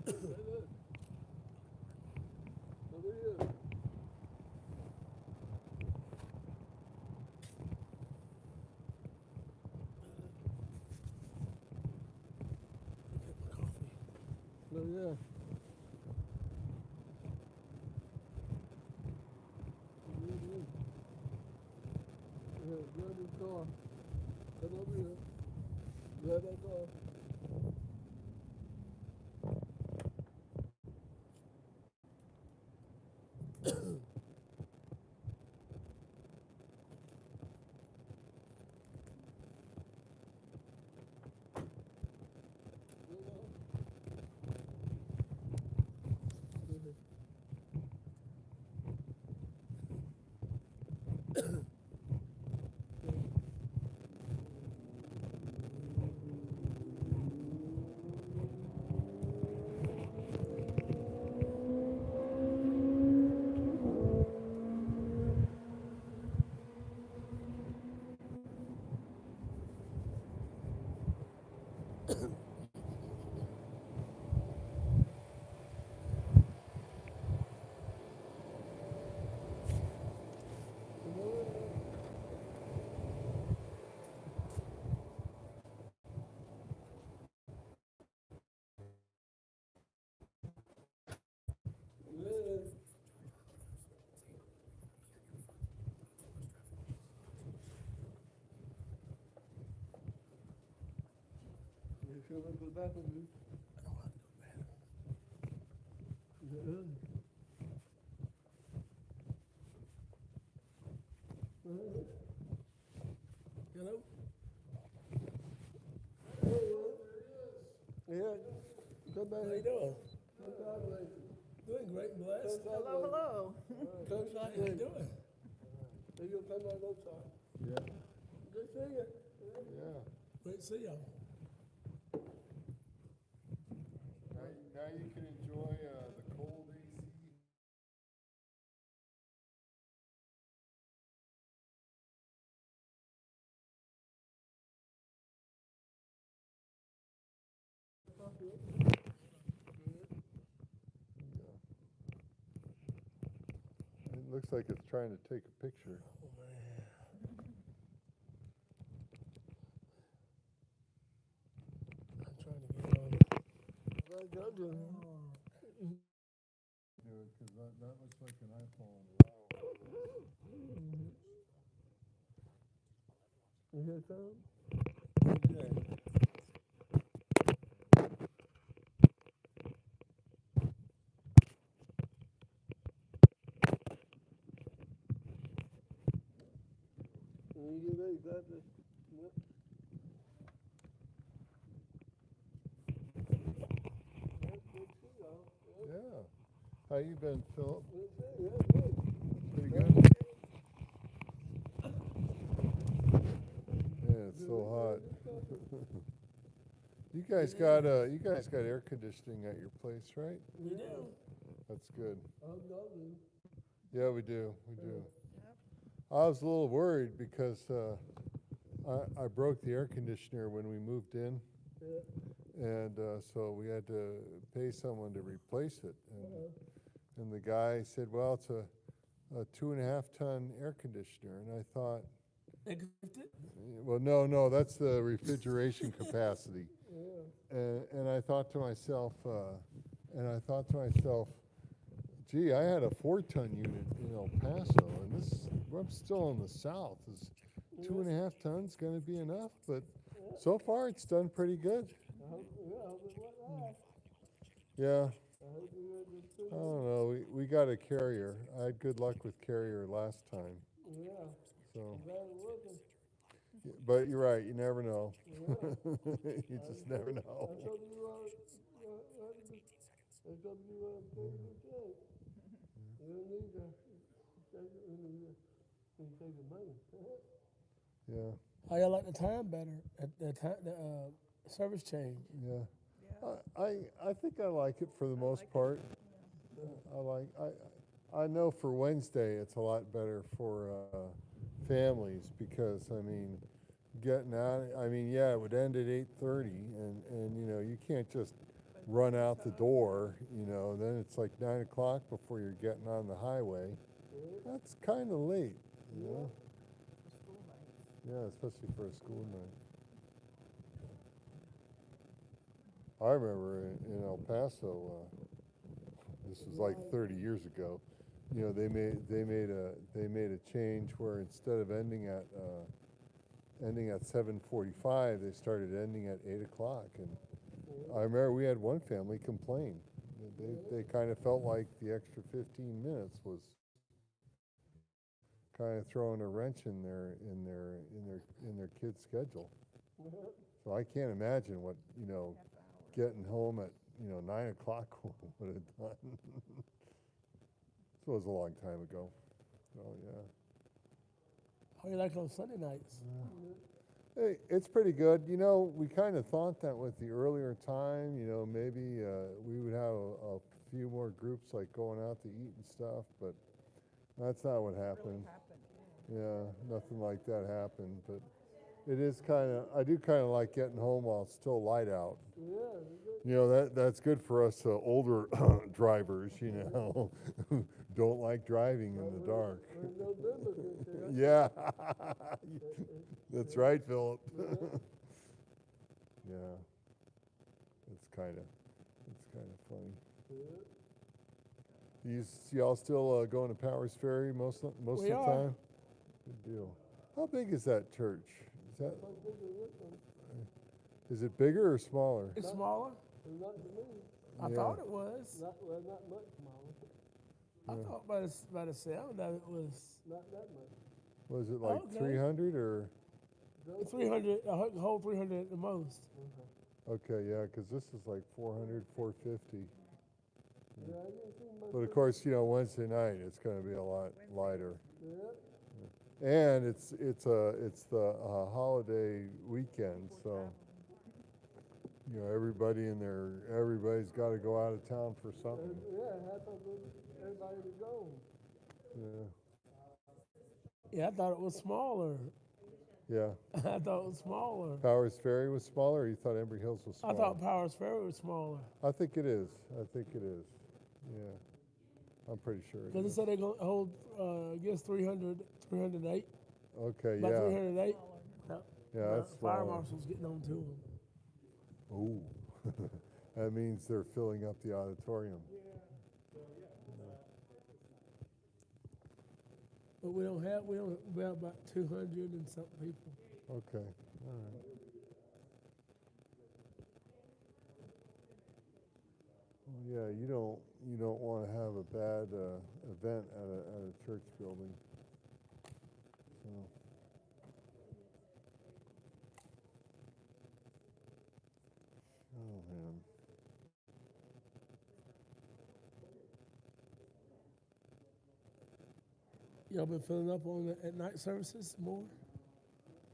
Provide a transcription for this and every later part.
Over here. Oh, yeah. Yeah, grab his car. Come over here. Grab that car. You sure want to go back with me? Yeah. Hello? Yeah. Come back. How you doing? Congratulations. Doing great and blessed. Hello, hello. Coach, how you doing? Hey, you'll come back outside. Yeah, Good to see you. yeah. Great to see you. Now you can enjoy the cold AC. It looks like it's trying to take a picture. I'm trying to get on. Right, go do it. Do it because that looks like an iPhone. Wow. You hear something? Okay. When you get ready, grab this. Yep. That's good to see y'all. Yeah. How you been, Philip? Good to see you. Yeah, good. Pretty good. Yeah, it's so hot. You guys got air conditioning at your place, right? We do. That's good. I hope y'all do. Yeah, we do. We do. Yep. I was a little worried because I broke the air conditioner when we moved in, Yeah. and so we had to pay someone to replace it. And the guy said, "Well, it's a 2.5 ton air conditioner," and I thought, Existed? "Well, no, that's the refrigeration capacity." Yeah. And I thought to myself, gee, I had a 4 ton unit in El Paso, and I'm still in the South. Is 2.5 tons going to be enough? But so far, it's done pretty good. I hope it went right. Yeah, I hope you had this I too. don't know. We got a Carrier. I had good luck with Carrier last time. Yeah. So, I'm glad it wasn't. but you're right. You never know. Yeah. You just never know. I told you, I told you, pretty good shape. You don't need to take it when you take the money. Yeah, How y'all like the time better? The service change. yeah. Yeah. I think I like it for the most like it. part. I know for Wednesday it's a lot better for families because I mean getting out. I mean, yeah, it would end at 8:30, and you know you can't just run out the door, then it's like 9 o'clock before you're getting on the highway. That's kind of late, you know? Yeah, especially for a school night. I remember in El Paso, this was like 30 years ago. They made a change where instead of ending at 7:45, they started ending at 8 o'clock. And I remember we had one family complain. They kind of felt like the extra 15 minutes was kind of throwing a wrench in their kid's schedule. So I can't imagine what getting home at 9 o'clock would have done. So it was a long time ago. Oh yeah. How you like on Sunday nights? Hey, it's pretty good. We kind of thought that with the earlier time, maybe we would have a few more groups like going out to eat and stuff, but that's not what happened. Yeah, nothing like that happened. But it is I do kind of like getting home while it's still light out. That's good for us older drivers, who don't like driving in the dark. Yeah, that's right, Philip. Yeah, it's kind of funny. Y'all still going to Powers Ferry most of the time? Good deal. How big is that church? Is it bigger or smaller? It's smaller. Not to me. I thought it was. Not much smaller. I thought by the sound that it was Not that much. Was it like Okay. 300 or? 300, a whole 300 at the most. Okay, yeah, because this is like 400, 450. Yeah, I didn't see much. But of course, Wednesday night it's going to be a lot lighter. Yeah. And it's the holiday weekend, so everybody's got to go out of town for something. Yeah, half of everybody to go. Yeah, Yeah, I thought it was smaller. yeah. I thought it was smaller. Powers Ferry was smaller, or you thought Embry Hills was smaller? I thought Powers Ferry was smaller. I think it is. Yeah, I'm pretty sure it Because they is. said they're going to hold, I guess 308. Okay, About yeah, 308. yeah, that's Fire smaller. marshal's getting on to them. Ooh, that means they're filling up the auditorium. But we have about 200 and something people. Okay, all right. Well, yeah, you don't want to have a bad event at a church building. So. Oh man. Y'all been filling up on at night services more?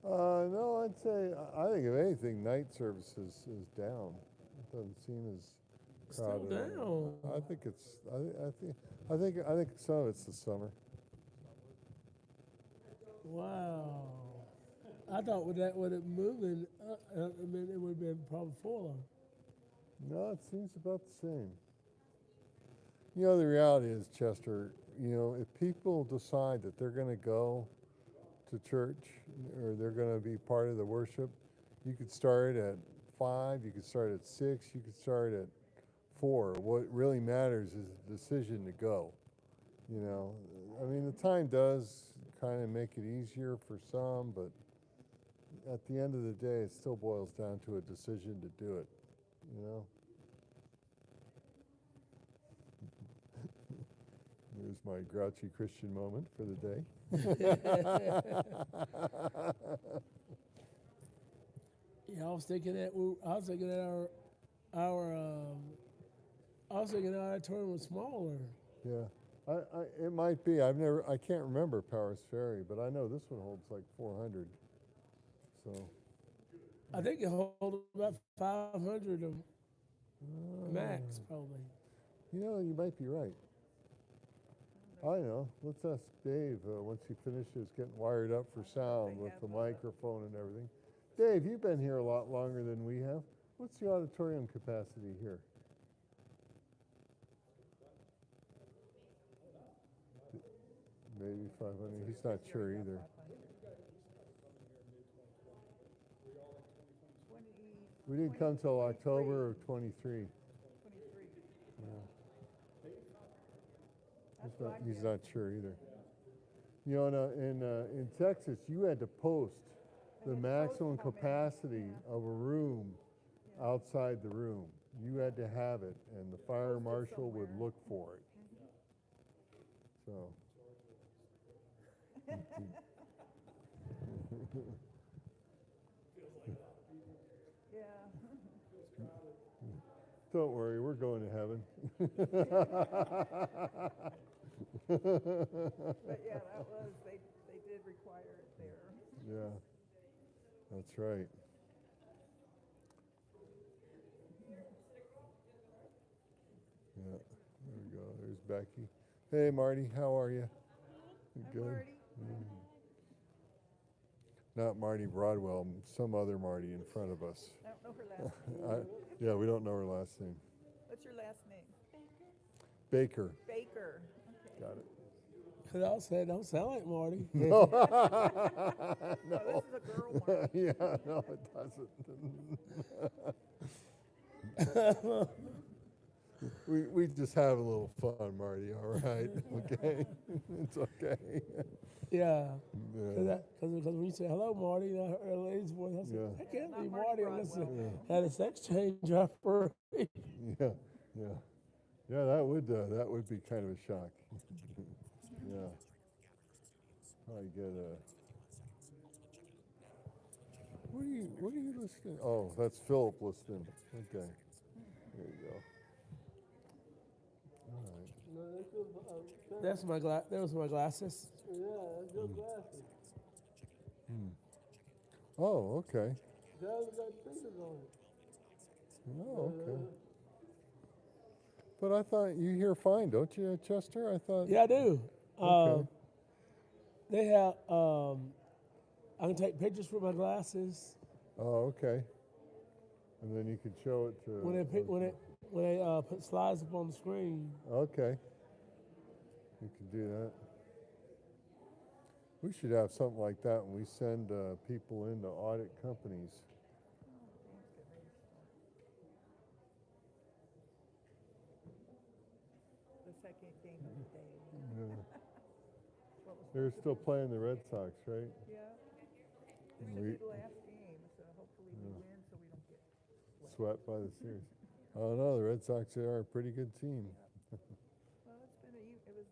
No, I'd say I think if anything, night services is down. It doesn't seem as Still crowded. down. I think it's. I think some of it's the summer. Wow. I thought with it moving, I mean, it would have been probably fuller. No, it seems about the same. The reality is, Chester, if people decide that they're going to go to church or they're going to be part of the worship, you could start at 5, you could start at 6, you could start at 4. What really matters is the decision to go. I mean, the time does kind of make it easier for some, but at the end of the day, it still boils down to a decision to do it, Here's my grouchy Christian moment for the day. Yeah, I was thinking that our auditorium was smaller. Yeah, it might be. I can't remember Powers Ferry, but I know this one holds like 400. So. I think it holds about 500 of max, probably. You might be right. I know. Let's ask Dave once he finishes getting wired up for sound with the microphone and everything. Dave, you've been here a lot longer than we have. What's the auditorium capacity here? maybe 500. He's not sure either. 20, We didn't come till 23. October of 23. 23. Yeah. That's what I He's get. not sure either. You know, in Texas, you had to post the had to post maximum how many, capacity yeah. of a room Yeah. outside the room. You had to have it, and the fire Post it marshal would somewhere. look for it. So. Yeah. Don't worry, we're going to heaven. But yeah, that was, they did require it there. Yeah, that's right. Yeah, there we go. There's Becky. Hey, Marty, how are you? Hi, Good. Marty. Not Marty Broadwell, some other Marty in front of us. I don't know her last name. Yeah, we don't know her last name. What's your last name? Baker. Baker. Okay. Got it. Cause I said, don't sound like Marty. No. Oh, this is a girl one. Yeah, no, it doesn't. we just have a little fun, Marty, all right? Okay? It's okay. Yeah. Yeah. Cause when you say hello, Marty, and I heard a lady's voice, I said, Yeah. that can't Not be Marty Marty unless they Broadwell. had a sex change operation. Yeah, yeah. Yeah, that would be kind of a shock. Yeah. Probably get a. What are you listening? Oh, that's Philip listening. Okay. There you go. All right. No, that's your, Those were my glasses. yeah, that's your glasses. Oh, okay. That got fingers on it. Oh, okay. But I thought you hear fine, don't you, Chester? I thought. Yeah, I do. Okay. They have, I can take pictures with my glasses. Oh, okay. And then you could show it to. When they put slides up on the screen. Okay. You can do that. We should have something like that when we send people in to audit companies. The second game of the day. Yeah. What was They're still playing the Red Sox, right? Yeah. This should be the last game, so hopefully we win so we don't get Swept by the series. Oh no, the Red Sox are a pretty good team. Well, it's been it was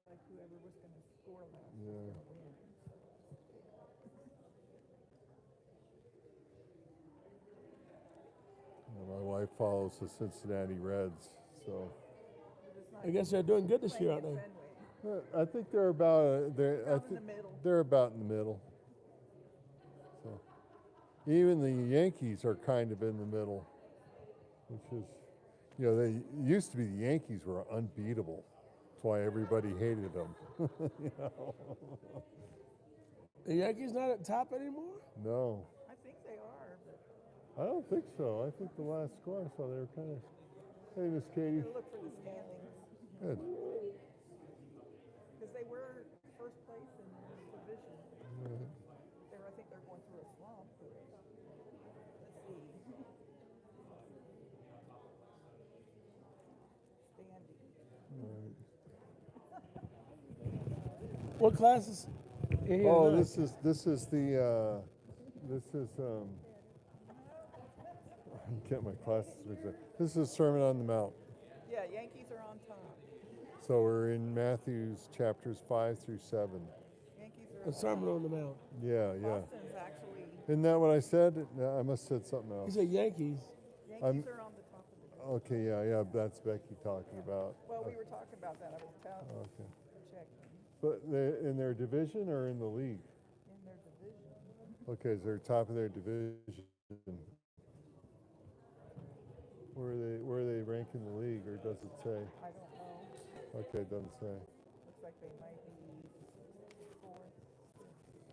like whoever was going to score last was Yeah. going to win. My wife follows the Cincinnati Reds, so I guess they're doing good this year, aren't Playing they? at Fenway. I think they're about About in the middle. they're about in the middle. So even the Yankees are kind of in the middle, which is, you know, they used to be the Yankees were unbeatable. That's why everybody hated them. You know? The Yankees not at top anymore? No, I think they are, but I don't think so. I think the last score I saw they were kind of. Hey, Miss Katie. we'll look for the standings. Good. Because they were first place in their division. I think they're going through a slump. Let's see. Standing. What classes? in here Oh, tonight? this is get my classes mixed up. This is Sermon on the Mount. Yeah, Yankees are on top. So we're in Matthew's chapters 5 through 7. Yankees are A on sermon top. on the Mount. Yeah, yeah. Boston's actually, Isn't that what I said? No, I must have said something You else. said Yankees. Yankees are on the top of the division. Okay, yeah, that's Becky talking about. Well, we were talking about that. I was Okay. checking But in their division or in the league? in their division. Okay, so they're top of their division. Where are they rank in the league, or does it say? I don't know. Okay, it doesn't say. Looks like they might be fourth.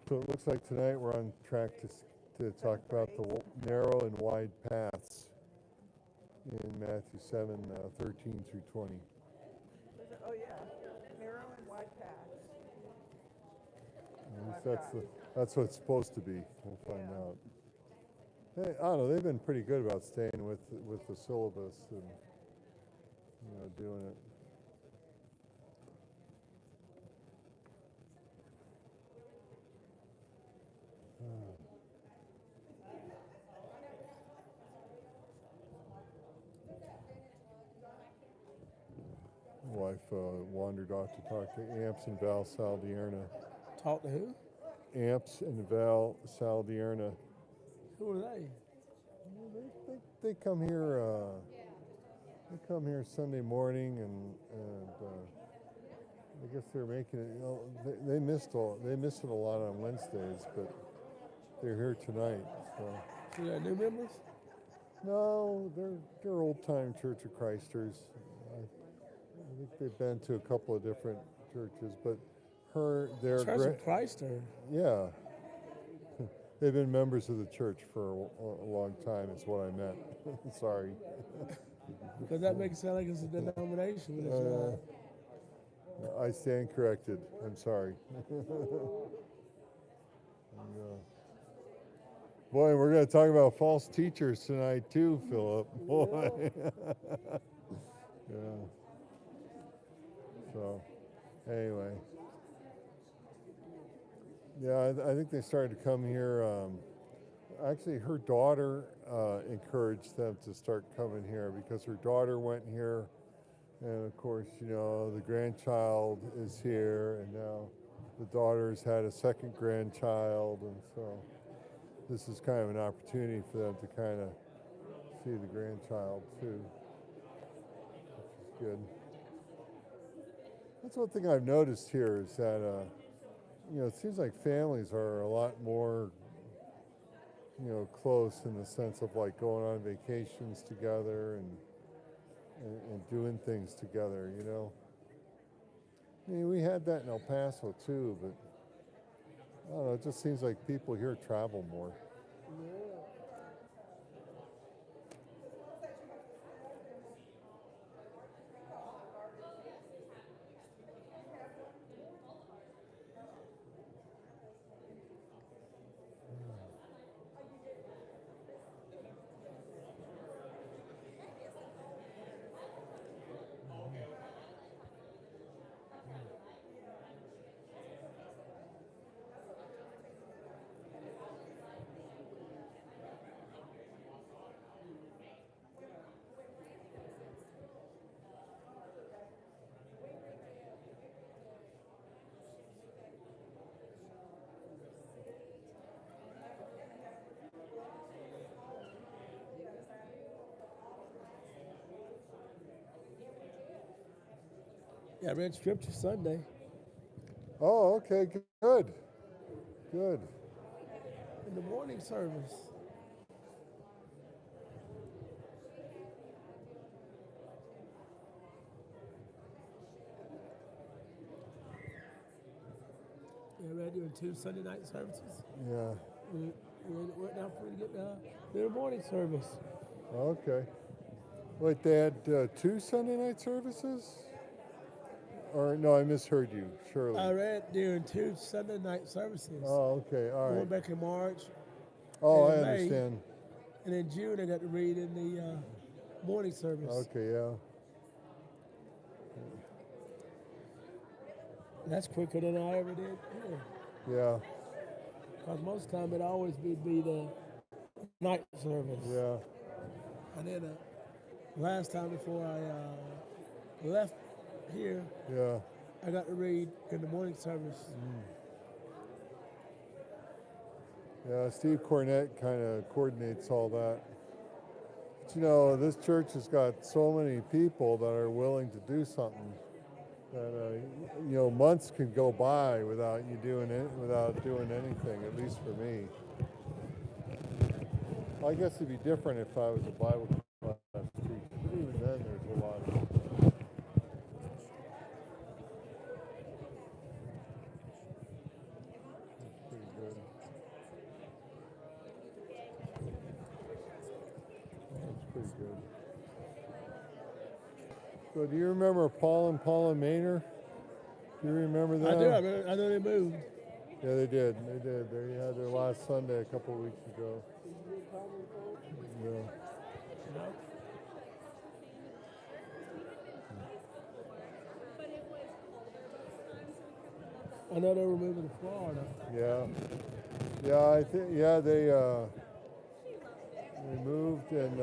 So it looks like tonight we're on track to talk about the narrow and wide paths in Matthew 7, 13 through 20. Oh, yeah. Narrow and wide paths. least that's what it's supposed to be. We'll find Yeah. out. I don't know. They've been pretty good about staying with the syllabus and doing it. Wife wandered off to talk to Amps and Val Saldierna. Talk to who? Amps and Val Saldierna. Who are they? They come here. They come here Sunday morning, and I guess they're making it. They missed it a lot on Wednesdays, but they're here tonight. So you got new members? No, they're old time Church of Christers. I think they've been to a couple of different churches, but their Church of Christ, or yeah, they've been members of the church for a long time. Is what I meant. Sorry. because that makes it sound like it's a denomination. But it's not. I stand corrected. I'm sorry. And, boy, we're going to talk about false teachers tonight too, Philip. Boy. Yeah. So, anyway. Yeah, I think they started to come here. Actually, her daughter encouraged them to start coming here because her daughter went here. And of course, the grandchild is here, and now the daughter's had a second grandchild, and so this is kind of an opportunity for them to kind of see the grandchild too, which is good. That's one thing I've noticed here is that, it seems like families are a lot more, close in the sense of like going on vacations together and doing things together, I mean, we had that in El Paso too, but I don't know, it just seems like people here travel more. Yeah, I read scripture Sunday. Oh, okay, good. Good. In the morning service. Yeah, we're doing 2 Sunday night services. Yeah. We're waiting out for you to get the morning service. Okay. Wait, they had 2 Sunday night services? Or no, I misheard you, surely. I read during 2 Sunday night services. Oh, okay, all One right. back in March, Oh, I in May. understand. and in June I got to read in the morning service. Okay, yeah. That's quicker than I ever did here. Yeah, Because most time it always be the night service. yeah. And then last time before I left here, Yeah. I got to read in the morning service. Yeah, Steve Cornett kind of coordinates all that. But you know, this church has got so many people that are willing to do something that you know, months can go by without you doing it, without doing anything. At least for me. I guess it'd be different if I was a Bible class teacher. But even then, there's a lot of. That's pretty good. That's pretty good. So do you remember Paul and Paula Maynor? Do you remember them? I do. I know they moved. Yeah, they did. They did. They had their last Sunday a couple of weeks ago. Yeah. I know they were moving to Florida. Yeah. Yeah, I think. Yeah, they moved and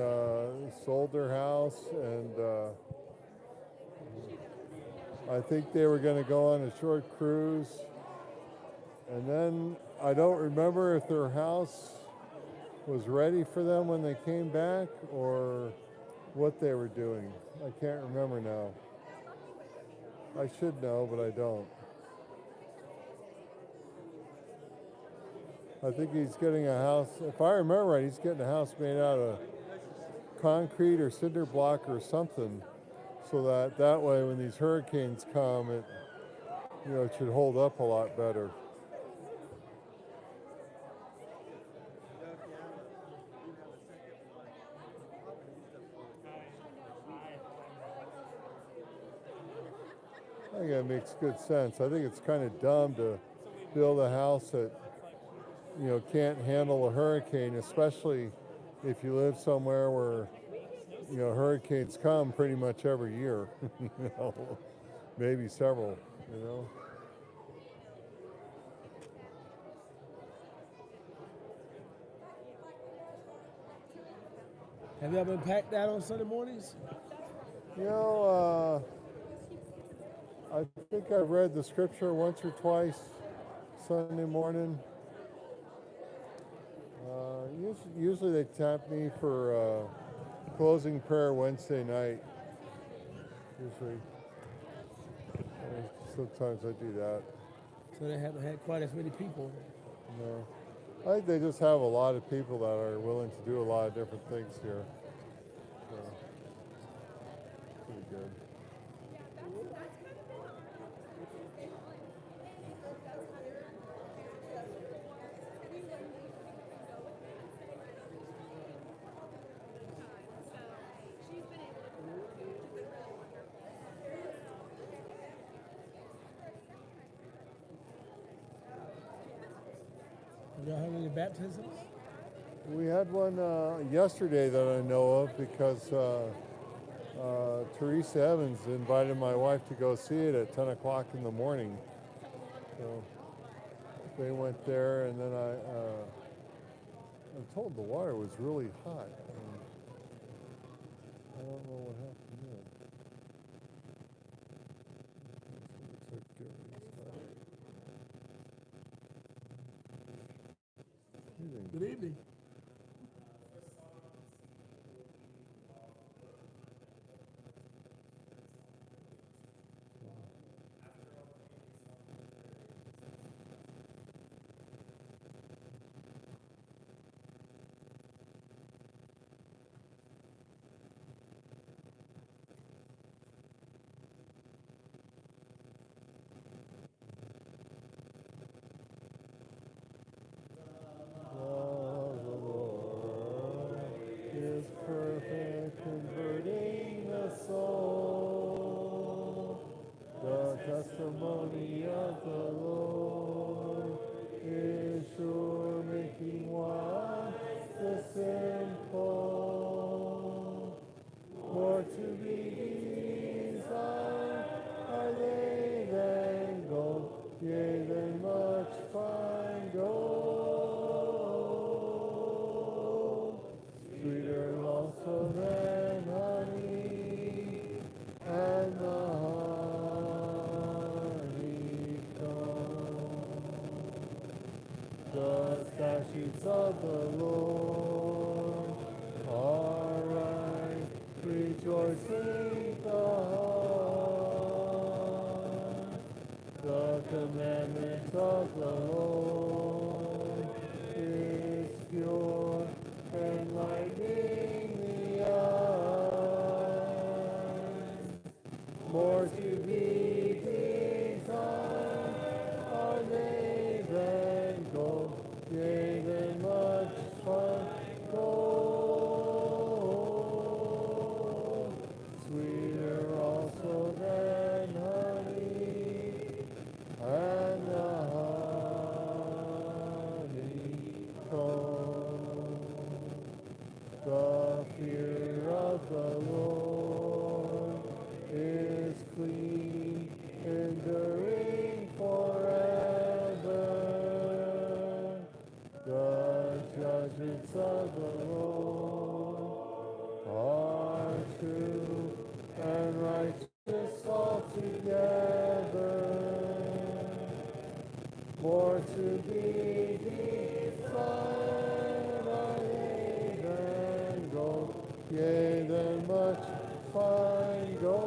sold their house, and I think they were going to go on a short cruise. And then I don't remember if their house was ready for them when they came back or what they were doing. I can't remember now. I should know, but I don't. I think he's getting a house, if I remember right, he's getting a house made out of concrete or cinder block or something, so that way when these hurricanes come, it should hold up a lot better. I think that makes good sense. I think it's kind of dumb to build a house that can't handle a hurricane, especially if you live somewhere where hurricanes come pretty much every year. Maybe several. Have y'all been packed out on Sunday mornings? I think I've read the scripture once or twice Sunday morning. Usually they tap me for closing prayer Wednesday night. Usually. Sometimes I do that. So they haven't had quite as many people. No. I think they just have a lot of people that are willing to do a lot of different things here. So, pretty good. Have y'all had any baptisms? We had one yesterday that I know of because Teresa Evans invited my wife to go see it at 10 o'clock in the morning. So they went there, and then I'm told the water was really hot. I don't know what happened there. Good evening. Perfect, converting the soul. The testimony of the Lord is sure, making wise the simple. More to be desired are they than gold, yea, than much fine gold. Sweeter also than honey and the honeycomb. The statutes of the Lord are right, rejoicing the heart. The commandment of the Lord is pure, enlightening the eyes. More to be desired are they than gold, yea, than much fine gold. Sweeter also than honey and the honeycomb. find gold,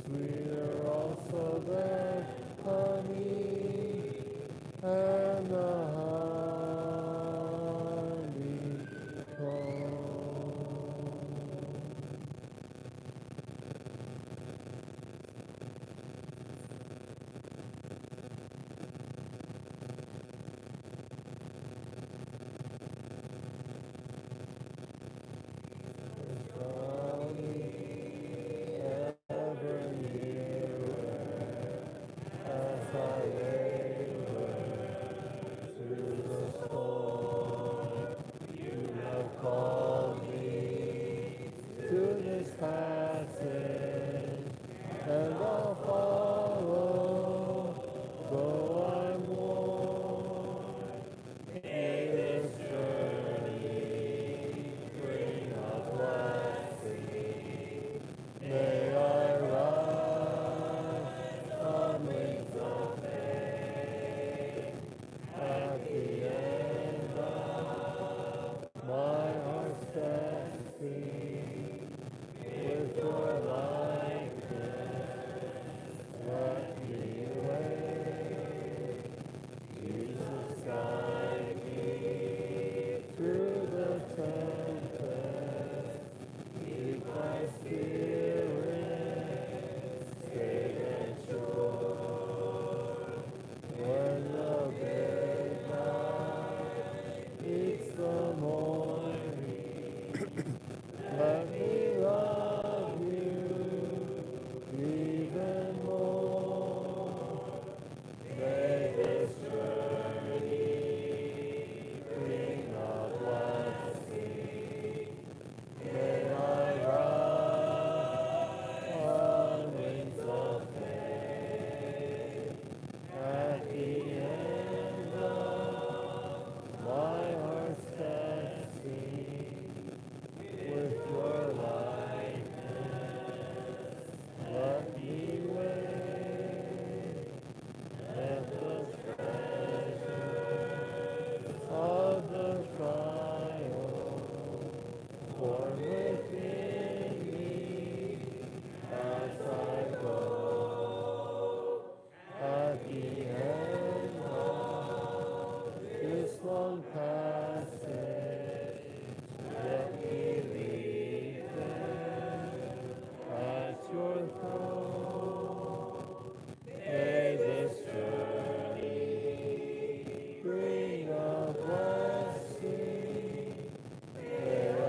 sweeter also than honey and the honeycomb. And I'll follow, though I'm worn. May this journey bring a blessing. May I rise on wings of faith at the end of my heart's destiny with your likeness. Let me wait. Jesus, guide me through the tempest. Keep my spirit stayed and sure. When the big night meets the morning, let me love you even more. May this journey bring a blessing. May I rise on wings of faith at the end of my heart's destiny with your likeness. Let me wait. Let the treasures of the trial born within me as I go at the end of this long passage. Let me leave them at your throne. May this journey bring a blessing. May I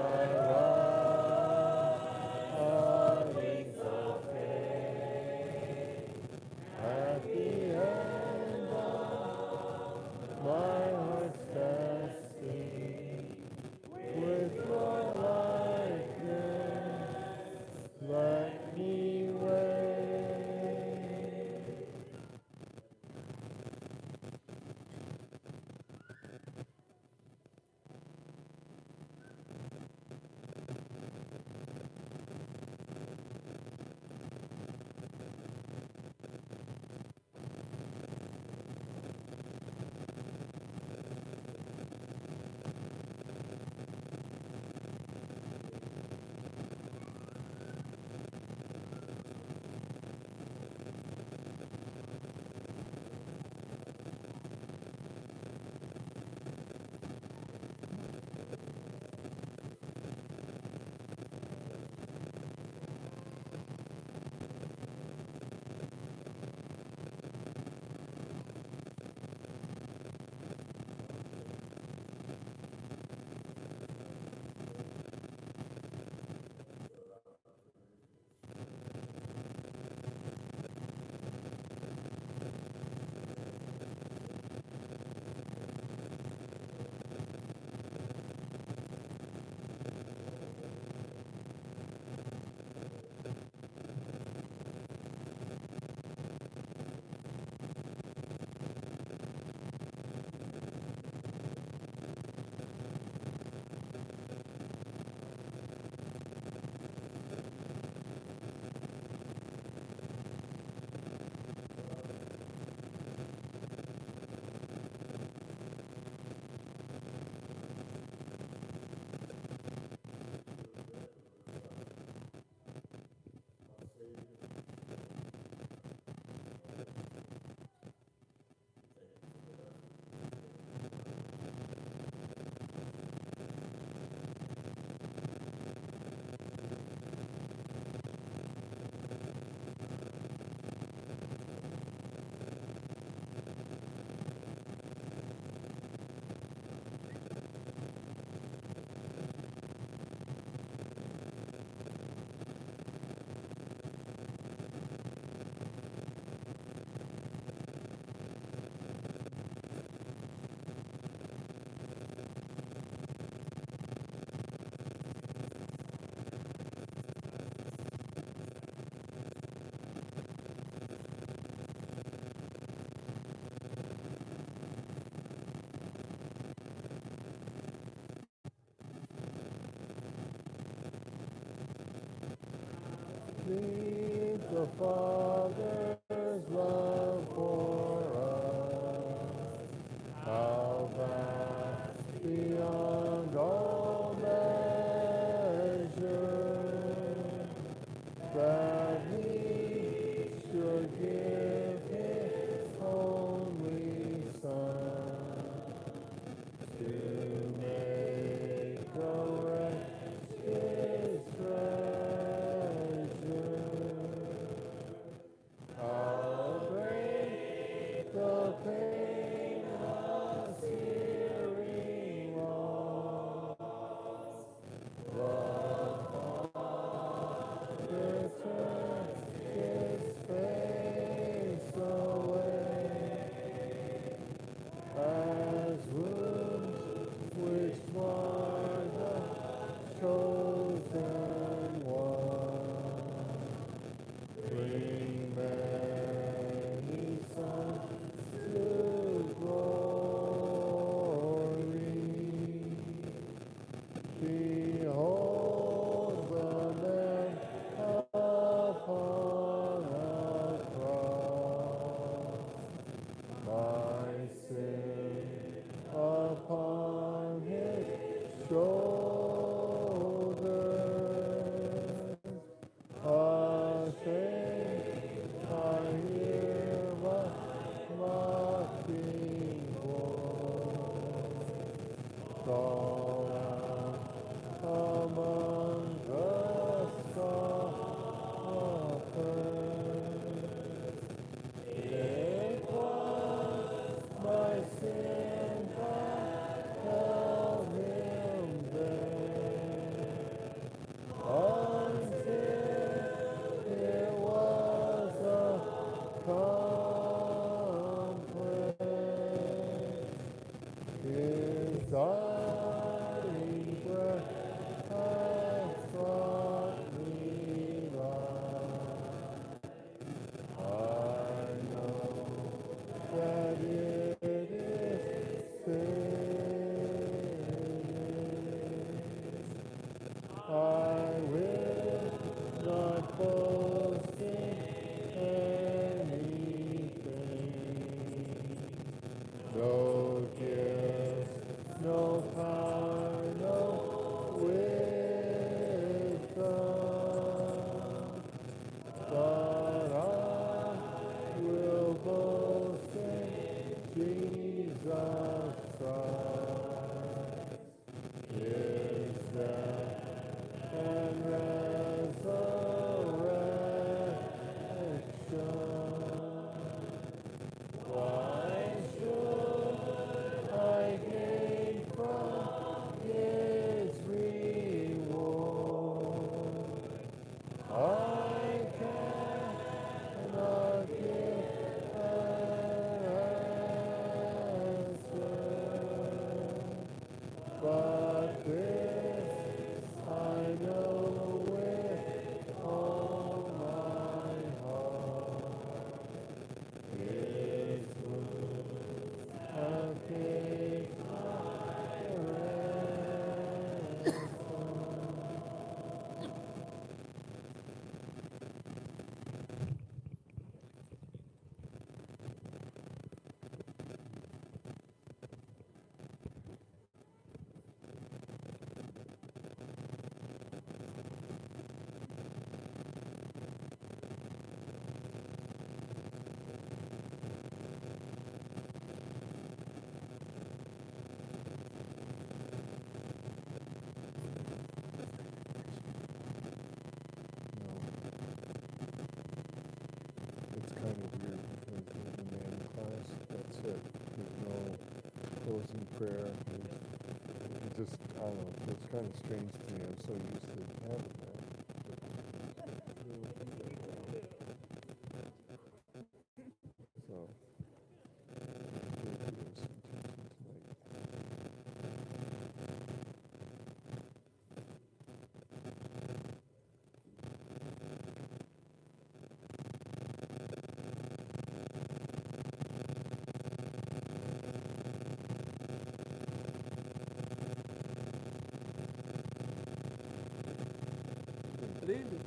Meet the Father's love for us. How vast beyond all measure, that He should give His only Son to make a wretch His treasure. How great the pain of hearing loss! The Father turns His face away, as wounds which mar the chosen one bring many sons to glory. Behold the man upon a cross, my sin upon His shoulders. Ashamed, I hear my mocking voice call out among the scoffers. It was my sin that held Him there, until it was accomplished. His dying breath has brought me life. I know that it is finished. I will not boast in anything. No gift, no power, no wisdom, but I will boast in Jesus Christ, His death and resurrection. Why should I gain from His reward? I cannot give an answer, but this I know with all my heart. His wounds have paid my ransom. It's kind of weird because in the man class, that's it. There's no closing prayer. It just, I don't know, it's kind of strange to me. I'm so used to having that. So, Good evening.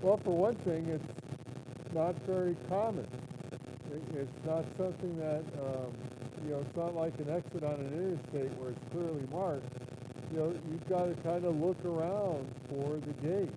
Well, for one thing, it's not very common. It's not something that, it's not like an exit on an interstate where it's clearly marked. You've got to kind of look around for the gate.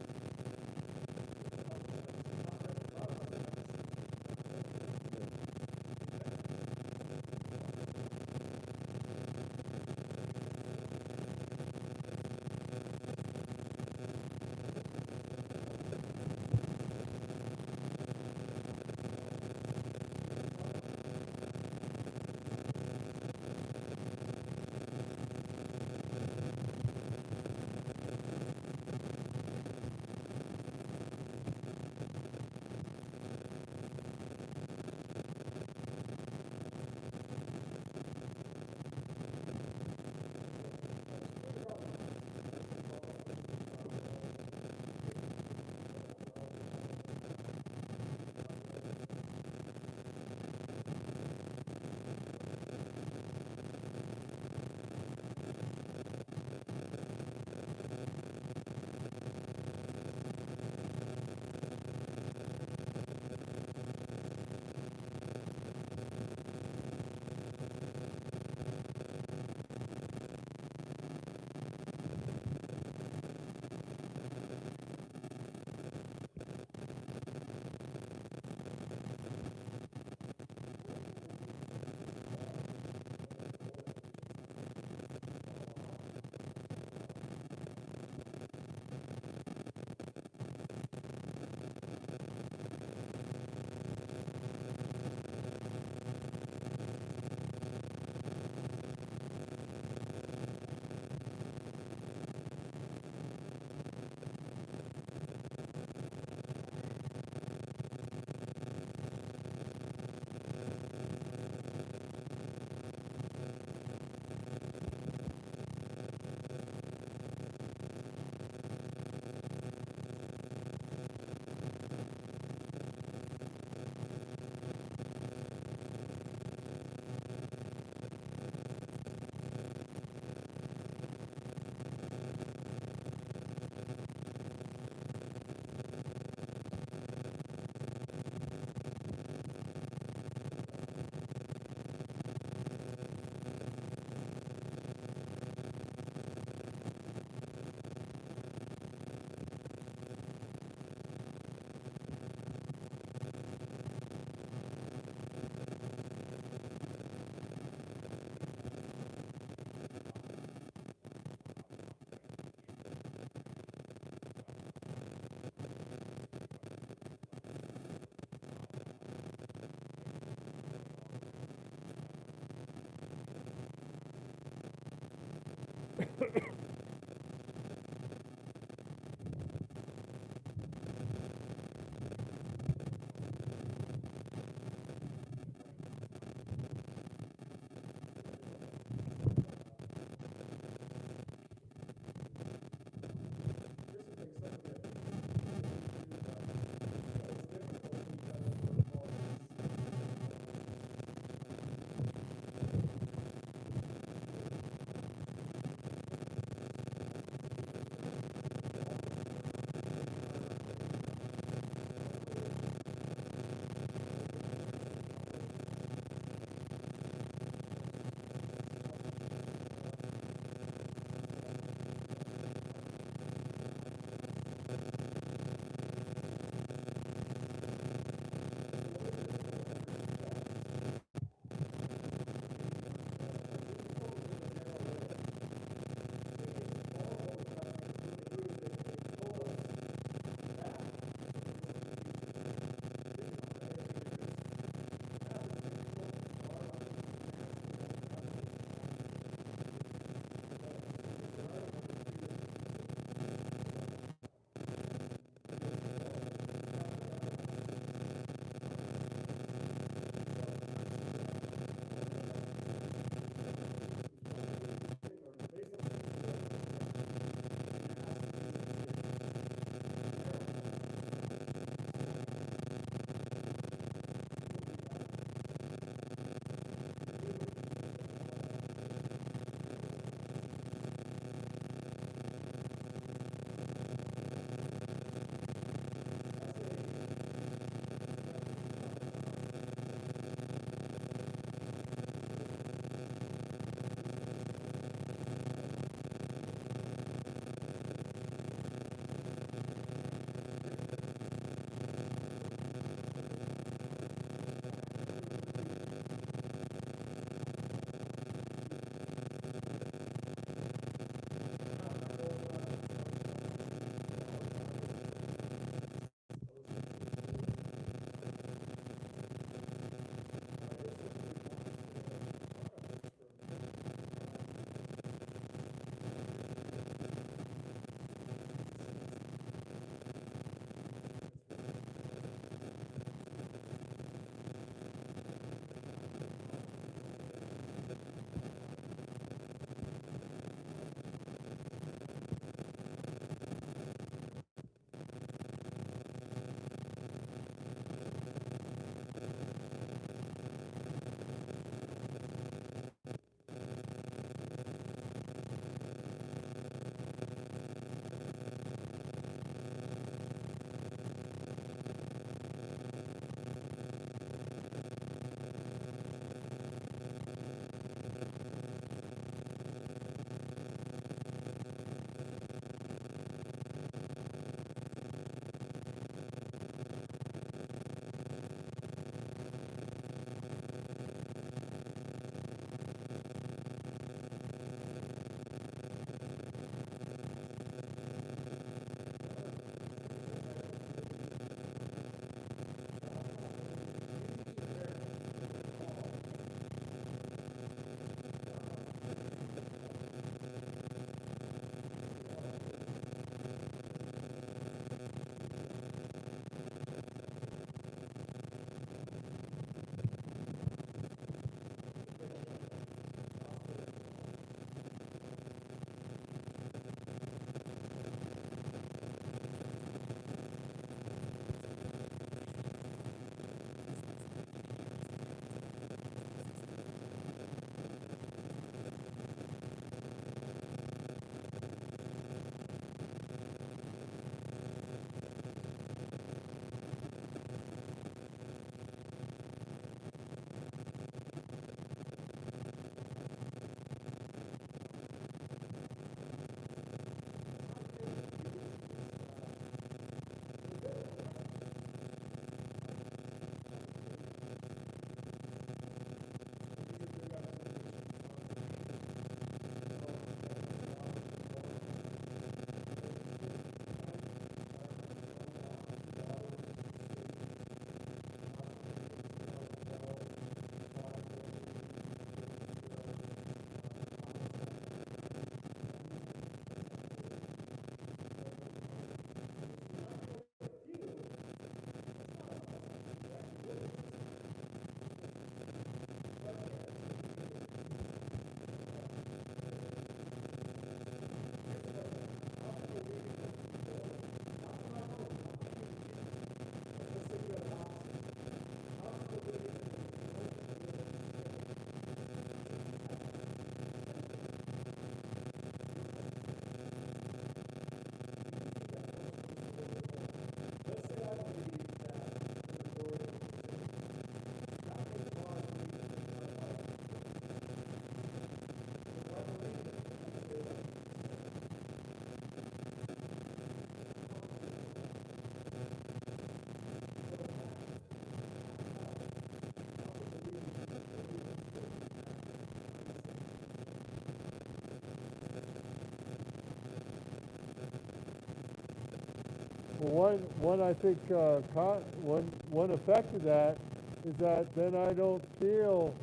Well, one I think one effect of that is that then I don't feel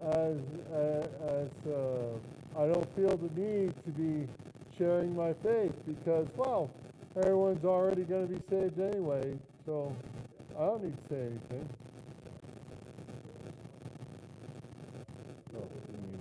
as I don't feel the need to be sharing my faith because well everyone's already going to be saved anyway, so I don't need to say anything. Oh, you mean,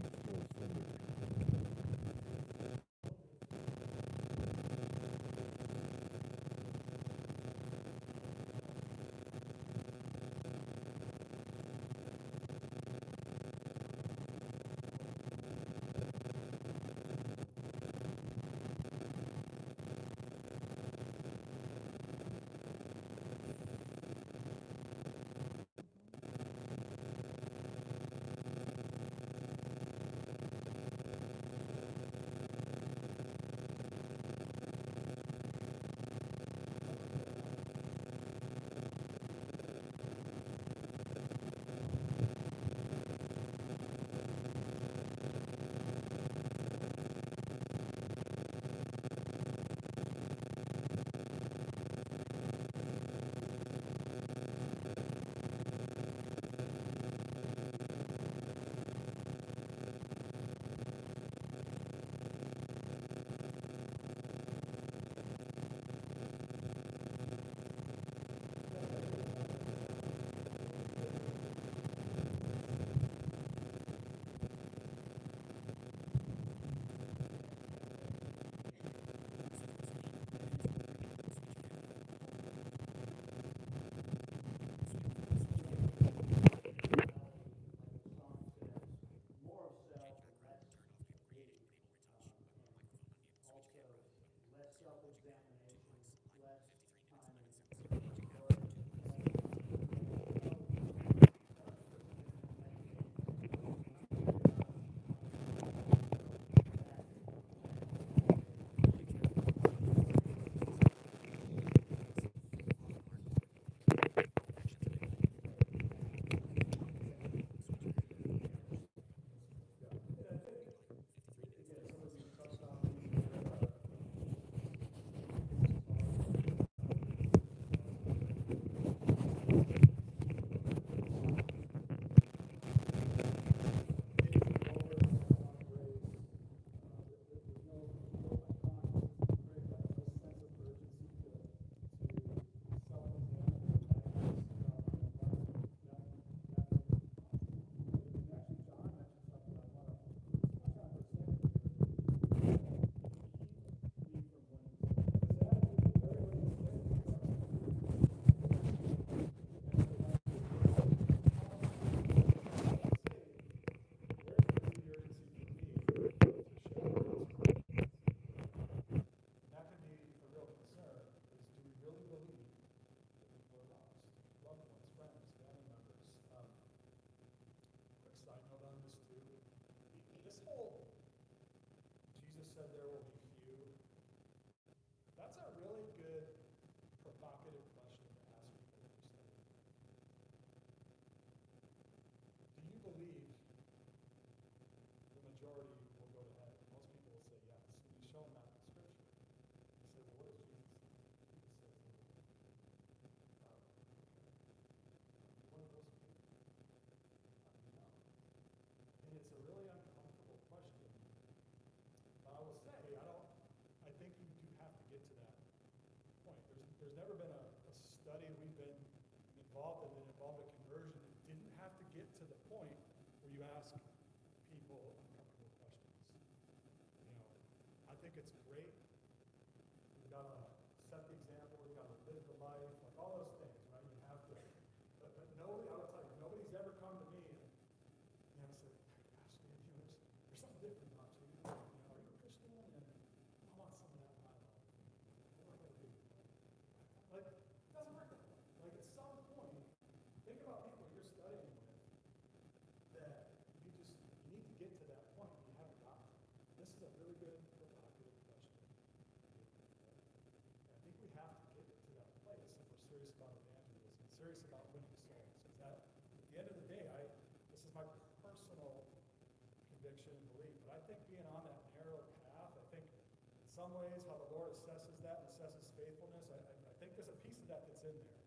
some ways how the Lord assesses that and assesses faithfulness, I think is a that that's in there.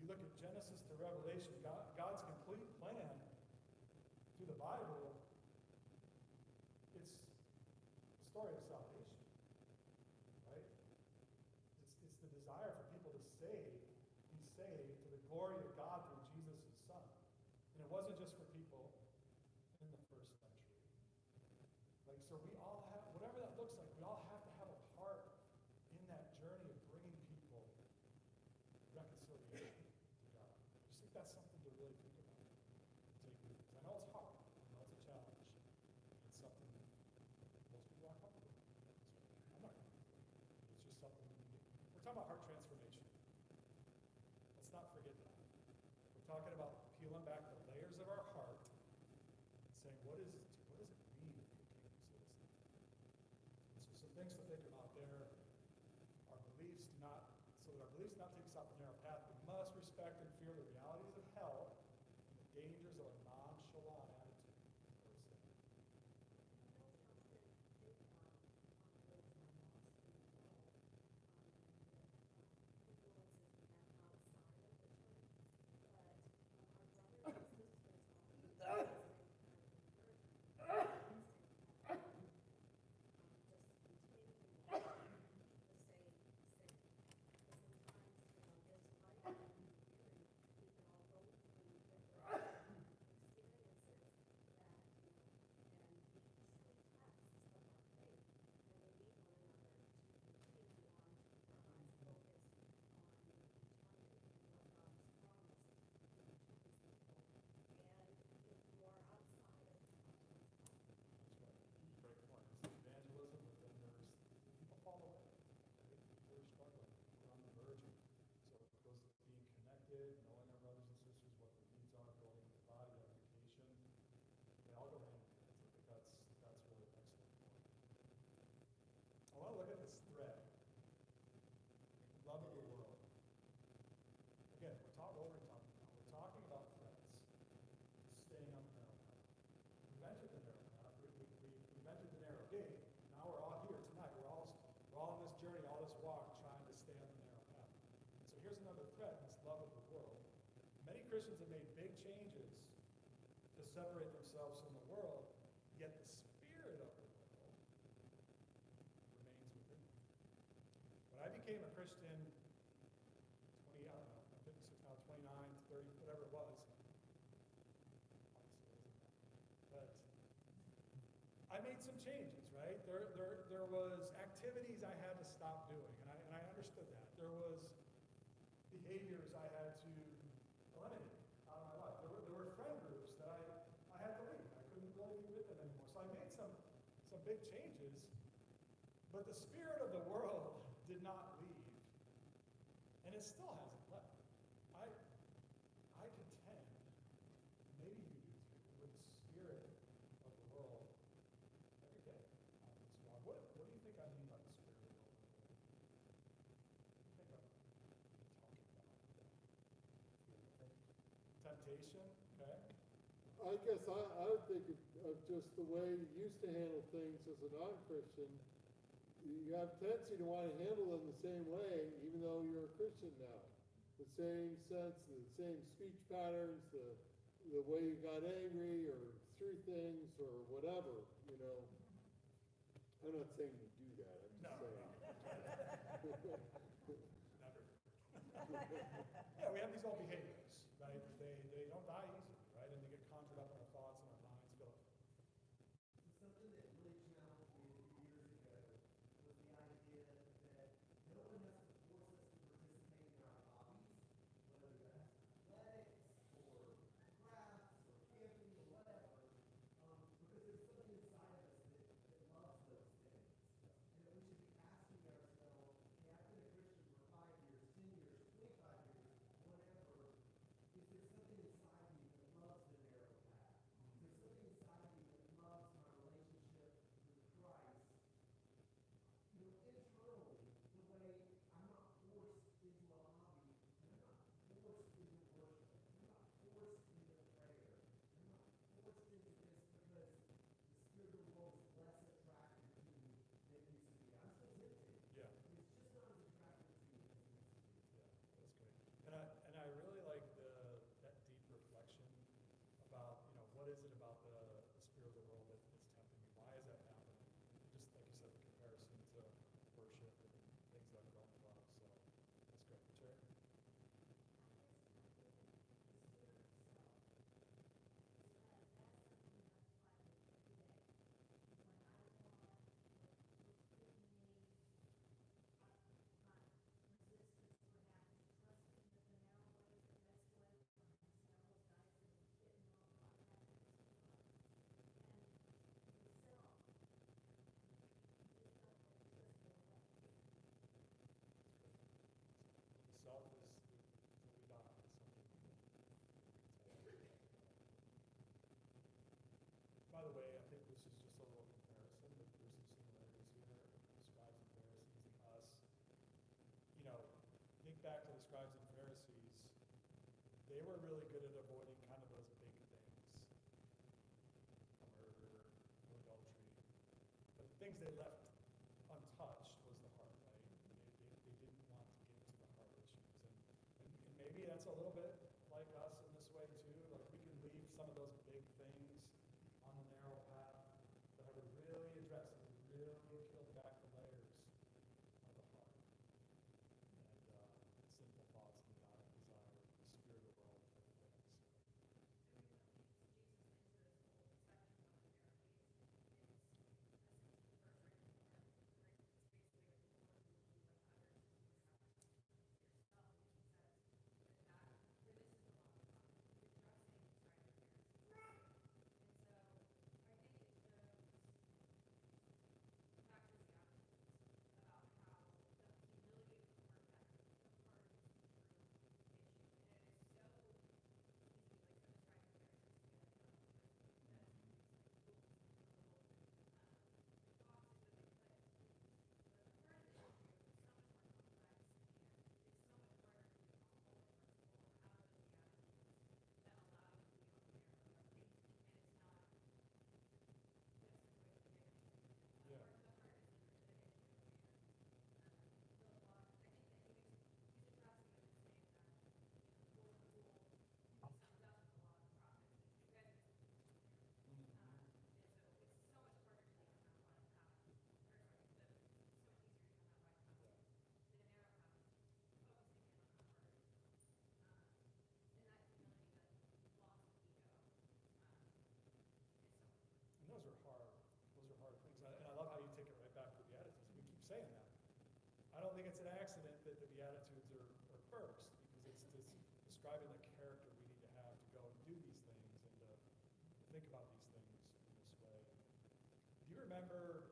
You look at Genesis to Revelation, God's complete plan through the Bible, it's the story of salvation, right? It's the desire for people to be saved to the glory of God through Jesus, his Son. And it wasn't just for people in the first century. Like, so we all have, whatever that looks like, we all have to have a part in that journey of bringing people reconciliation to God. I just think that's something to really think about. Take with you. I know it's hard. I know it's a challenge. It's something most people aren't comfortable with. I'm not comfortable with. It's just something we need. We're talking about heart transformation. Let's not forget that. We're talking about peeling back the layers of our heart and saying, what does it mean to be a kingdom citizen? And so some things to think about there. Our beliefs do not, so that our beliefs do not take us off the narrow path, we must respect and fear the realities of hell and the dangers of a nonchalant attitude towards sin. Great point. It's evangelism, but then there's people fall away. Right? People are struggling. We're on the verge. So it goes to being connected, knowing our brothers and sisters, what their needs are, building the body, edification. They all go hand in hand. So I think that's really excellent point. I want to look at this thread. Love of the world. Again, what are we talking about? We're talking about threats. Staying on the narrow path. We mentioned the narrow path. We mentioned the narrow gate. Now we're all here tonight. We're all on this journey, all this walk, trying to stay on the narrow path. And so here's another threat, this love of the world. Many Christians have made big changes to separate themselves from the world, yet the spirit of the world remains within them. When I became a Christian 20, I don't know, I'm 56 now, 29, 30, whatever it was. But I made some changes, right? There was activities I had to stop doing, and I understood that. There was behaviors I had to eliminate out of my life. There were friend groups that I had to leave. I couldn't really be with them anymore. So I made some big changes, but the spirit of the world did not leave, and it still hasn't left. I contend, maybe you do too, with the spirit of the world every day on this walk. What do you think I mean by the spirit of the world? What do you think I'm talking about? Temptation, okay? I guess I would think of just the way you used to handle things as a non-Christian. You have tendency to want to handle them the same way, even though you're a Christian now. The same sense, the same speech patterns, the way you got angry or threw things or whatever, you know. I'm not saying you do that, I'm just saying. Never. Yeah, we have these old behaviors, right? They don't die easily, right? And they get conjured up in our thoughts and our minds. Philip. Something that really challenged me a few years ago was the idea that no one has to force us to participate in our hobbies, whether that's athletics or crafts or camping or whatever, because there's something inside of us that loves those things. And that we should be asking ourselves, hey, I've been a Christian for 5 years, 10 years, 25 years, whatever. is it about the spirit of the world that's tempting me? Why is that happening? Just like you said, the comparison to worship and things that I've grown to love. So that's great. Sure. Self is till we die. By the way, I think this is just a little comparison, but there's some similarities here. The scribes and Pharisees and us. You know, think back to the scribes and Pharisees. They were really good at avoiding kind of those big things. Murder, adultery. But the things they left untouched was the heart, right? They didn't want to get to the heart issues. And maybe that's a little bit like us in this way too. Like we can leave some of those big things on the narrow path, but have to really address it, really peel back the layers of the heart. And simple thoughts and desire, the spirit of the world type of things. Yeah. And those are hard. Those are hard things. And I love how you take it right back to the Beatitudes. We keep saying that. I don't think it's an accident that the Beatitudes are first, because it's describing the character we need to have to go and do these things and to think about these things in this way. Do you remember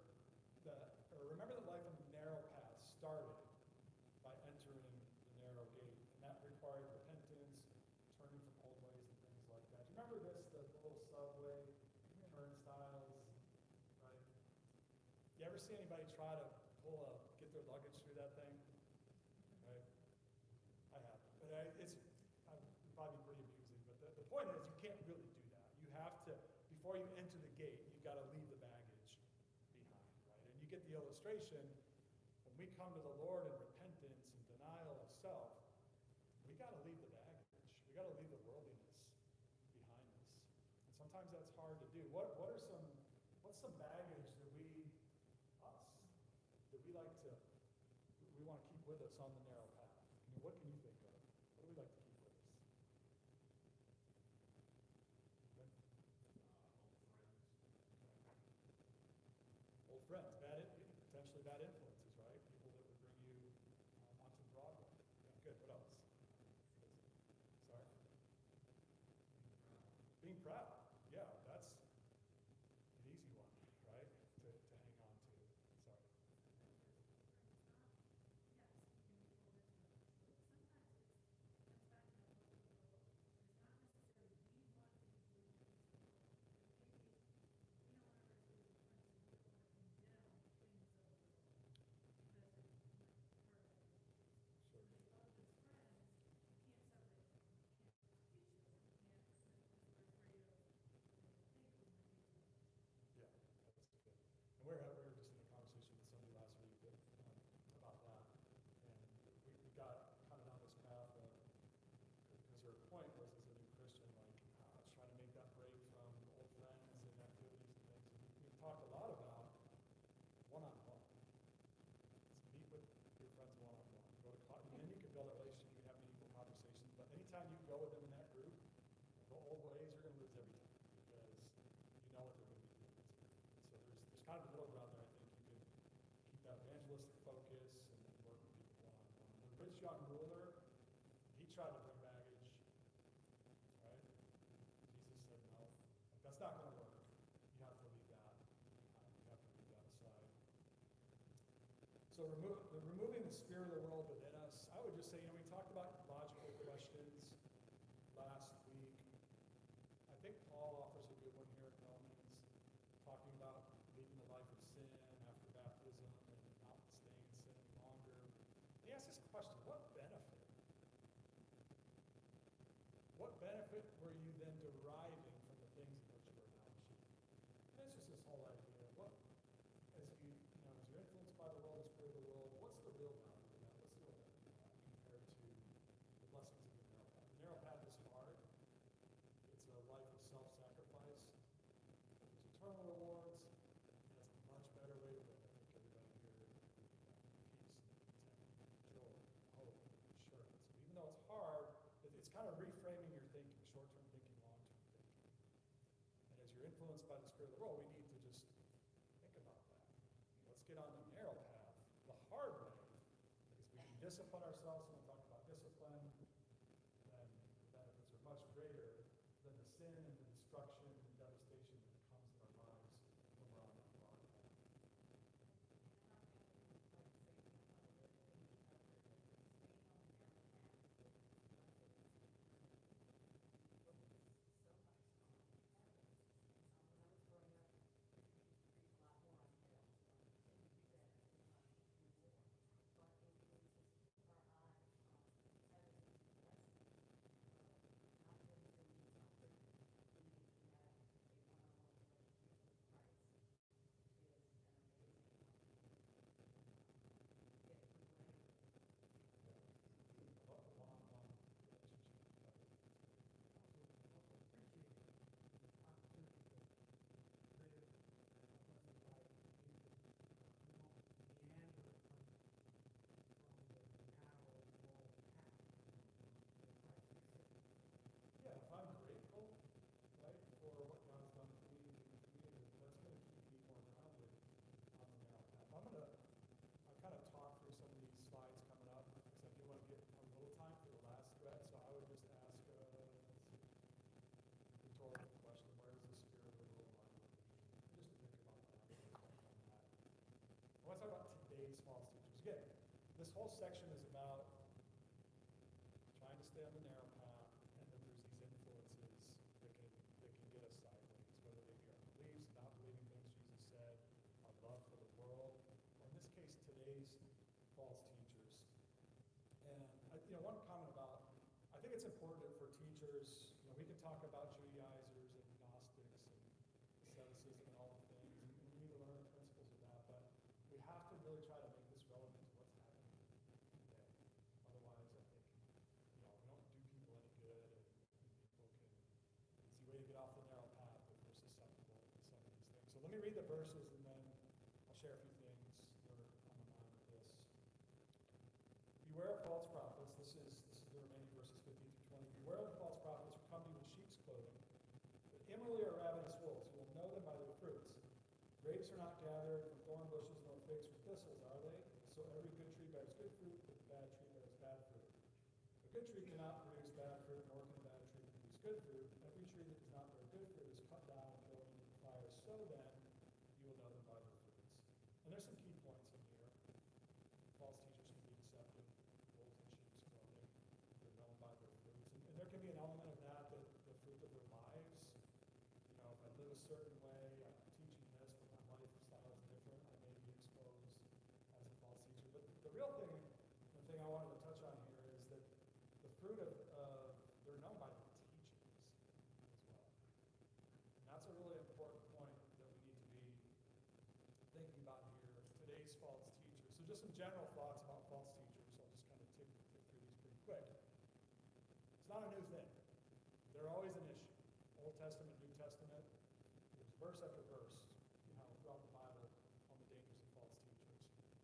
remember that life on the narrow path started by entering the narrow gate, and that required repentance, turning from old ways and things like that. Do you remember this, the little subway turnstiles, right? You ever see anybody try to get their luggage through that thing? Right? I have. But it's probably pretty amusing. But the point is, you can't really do that. You have to, before you enter the gate, you've got to leave the baggage behind, right? And you get the illustration, when we come to the Lord in repentance and denial of self, we got to leave the baggage. We got to leave the worldliness behind us. And sometimes that's hard to do. What's some baggage that we like to, we want to keep with us on the narrow path? I mean, what can you think of? What do we like to keep with us? Okay. Old friends, potentially bad influences, right? People that would bring you onto Broadway. Yeah, good. What else? Sorry? Being proud. Yeah, that's an easy one, right? To hang on to. Sorry. young ruler, he tried to bring baggage, right? Jesus said no. Like, that's not going to work. You have to leave that. You have to leave that aside. So removing the spirit of the world within us, I would just say, we talked about logical questions last week. I think Paul offers a good one here in Romans, talking about leaving the life of sin after baptism and not staying in sin any longer. He asks this question, what benefit? What benefit were you then deriving from the things in which you are now achieving? And it's just this whole idea. What, as you're influenced by the world, the spirit of the world, what's the real value of that? What's the real benefit of that compared to the blessings of the narrow path? The narrow path is hard. It's a life of self-sacrifice. There's eternal rewards. And that's a much better way to live. I think everybody here would agree with that. Peace, contentment, joy, hope, assurance. And even though it's hard, it's kind of reframing your thinking, short-term thinking, long-term thinking. And as you're influenced by the spirit of the world, we need to just think about that. Let's get on the narrow path, the hard way, because we can discipline ourselves, and we'll talk about discipline, then the benefits are much greater than the sin and the destruction and devastation that comes in our lives when we're on that hard path. Yeah, if I'm grateful, right, for what God's done for me and in the community, that's going to keep me more grounded on the narrow path. I've kind of talked through some of these slides coming up, because I do want to get a little time for the last thread, so I would just ask, rhetorical question, where is the spirit of the world lie with me? Just to think about that. I want to talk about today's false teachers. Again, this whole section is about trying to stay on the narrow path, and that there's these influences that can get us sideways, whether they be our beliefs, not believing things Jesus said, our love for the world, or in this case, today's false teachers. And one comment about, I think it's important for teachers, we can talk about Judaizers and Gnostics and asceticism and all the things, and we need to learn the principles of that, but we have to really try to make this relevant to what's happening today. Otherwise, I think, we don't do people any good, and people can, it's the way to get off the narrow path if we're susceptible to some of these things. So let me read the verses, and then I'll share a few things that are on my mind with this. Beware of false prophets. This is the remaining verses 15 through 20. Beware of the false prophets who come to you in sheep's clothing, but inwardly are ravenous wolves. You will know them by their fruits. Grapes are not gathered from thorn bushes, nor figs from thistles, are they? So every good tree bears good fruit, but the bad tree bears bad fruit. A good tree cannot produce bad fruit, nor can a bad tree produce good fruit. Every tree that does not bear good fruit is cut down and thrown into the fire. So then, you will know them by their fruits. And there's some key points in here. False teachers can be deceptive, wolves in sheep's clothing. They're known by their fruits. And there can be an element of that the fruit of their lives. If I live a certain way, I'm teaching this, but my lifestyle is different, I may be exposed as a false teacher. But the real thing, the thing I wanted to touch on here is that the fruit of, they're known by their teachings as well. And that's a really important point that we need to be thinking about here. Today's false teachers. So just some general thoughts about false teachers. I'll just kind of tick through these pretty quick. It's not a new thing. They're always an issue. Old Testament, New Testament, there's verse after verse, throughout the Bible on the dangers of false teachers.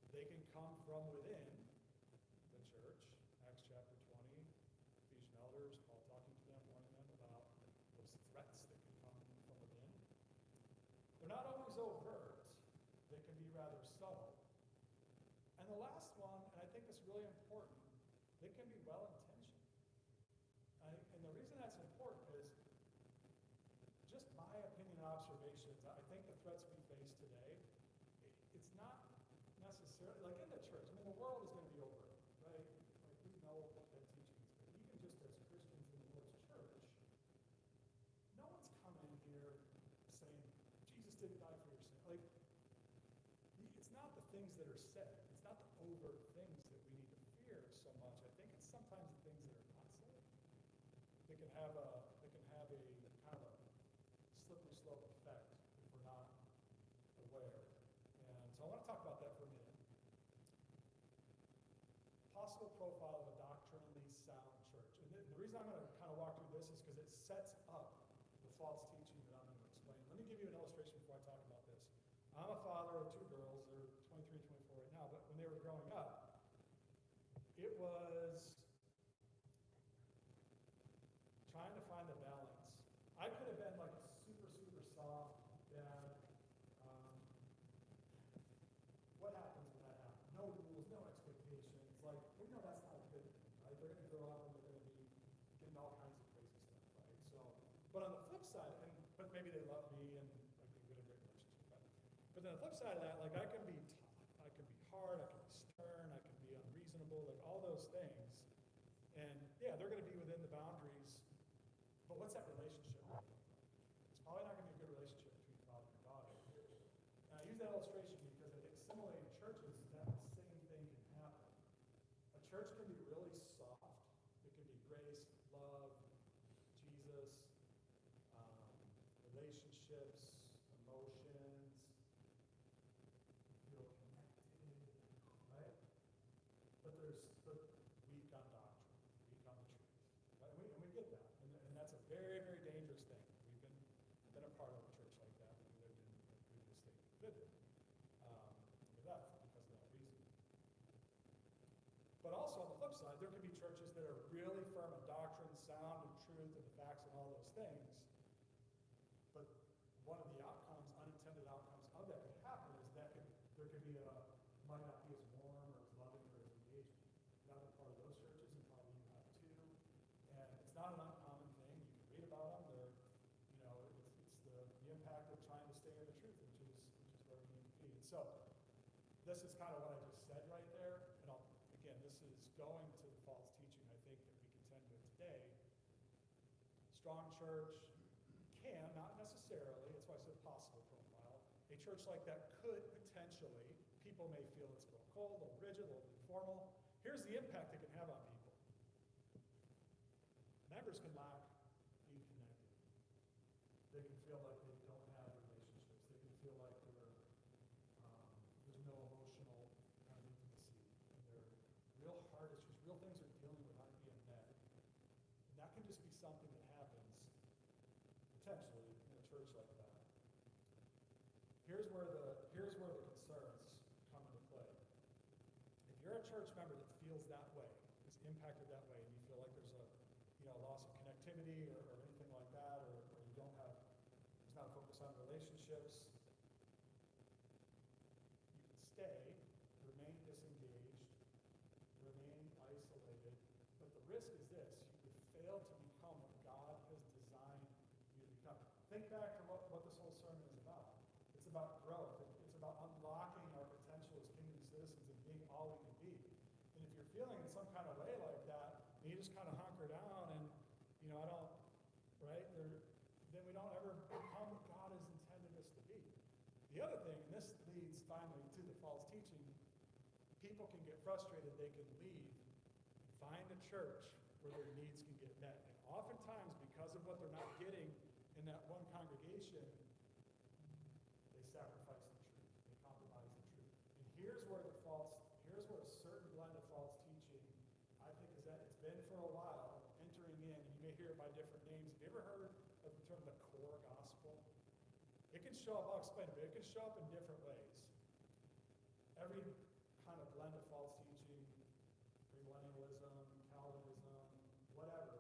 They can come from within the church. Acts chapter 20, Ephesian elders, Paul talking to them, warning them about those threats that can come from within. They're not always overt. They can be rather subtle. And the last one, and I think it's really important, well-intentioned. And the reason that's important is just my opinion and observations. I think the threats we face today, it's not necessarily, like in the church, I mean, the world is going to be over, right? Like we know what that teaching is, but even just as Christians in the Lord's church, no one's coming here saying, Jesus didn't die for your sin. Like, it's not the things that are said. It's not the overt things that we need to fear so much. I think it's sometimes the things that are not said. They can have a kind of a slippery slope effect if we're not aware. And so I want to talk about that for a minute. Possible profile of a doctrinally sound church. And the reason I'm going to kind of walk through this is because it sets up the false teaching that I'm going to explain. Let me give you an illustration before I talk about this. I'm a father of 2 girls. They're 23 and 24 right now. But when they were growing up, it was trying to find the balance. I could have been like a super, super soft dad. What happens when that happens? No rules, no expectations. Like, we know that's not a good thing, right? They're going to grow up and they're going to be getting all kinds of crazy stuff, right? So, but on the flip side, but maybe they love me and like we get a great relationship. But then the flip side of that, like I can be tough, I can be hard, I can be stern, I can be unreasonable, like all those things. And yeah, they're going to be within the boundaries. But what's that relationship look like? It's probably not going to be a good relationship between father and daughter. And I use that illustration because I think similarly in churches, that same thing can happen. A church can be really soft. It can be grace, love, Jesus, relationships, emotions, feel connected, right? But there's weak on doctrine, weak on the truth, right? And we get that, and that's a very, very dangerous thing. We've been a part of a church like that. We lived in a previous state we lived in. We left because of that reason. But also on the flip side, there can be churches that are really firm in doctrine, sound in truth, and the facts and all those things. But one of the outcomes, unintended outcomes of that could happen is that there could be might not be as warm or as loving or as engaging. And I've been part of those churches, and probably you have too. And it's not an uncommon thing. You can read about them. They're, it's the impact of trying to stay in the truth, which is where we need to be. And so this is kind of what I just said right there. And again, this is going to the false teaching I think that we contend with today. Strong church can, not necessarily, that's why I said possible profile. A church like that could potentially, people may feel it's a little cold, a little rigid, a little informal. Here's the impact it can have on people. Members can lack being connected. They can feel like they don't have relationships. They can feel like there's no emotional kind of intimacy. And their real heart issues, real things they're dealing with aren't being met. And that can just be something that happens potentially in a church like that. Here's where the concerns come into play. If you're a church member that feels that way, is impacted that way, and you feel like there's a loss of connectivity or anything like that, or you don't have, there's not a focus on relationships, you can stay, remain disengaged, remain isolated, but the risk is this: you could fail to become what God has designed you to become. Think back to what this whole sermon is about. It's about growth. It's about unlocking our potential as kingdom citizens and being all we can be. And if you're feeling in some kind of way like that, and you just kind of hunker down and, I don't, right? Then we don't ever become what God has intended us to be. The other thing, and this leads finally to the false teaching, people can get frustrated, they can leave and find a church where their needs can get met. And oftentimes, because of what they're not getting in that one congregation, they sacrifice the truth. They compromise the truth. And here's where a certain blend of false teaching, I think, is that it's been for a while entering in, and you may hear it by different names. Have you ever heard of the term the core gospel? It can show up, I'll explain it, but it can show up in different ways. Every kind of blend of false teaching, premillennialism, Calvinism, whatever,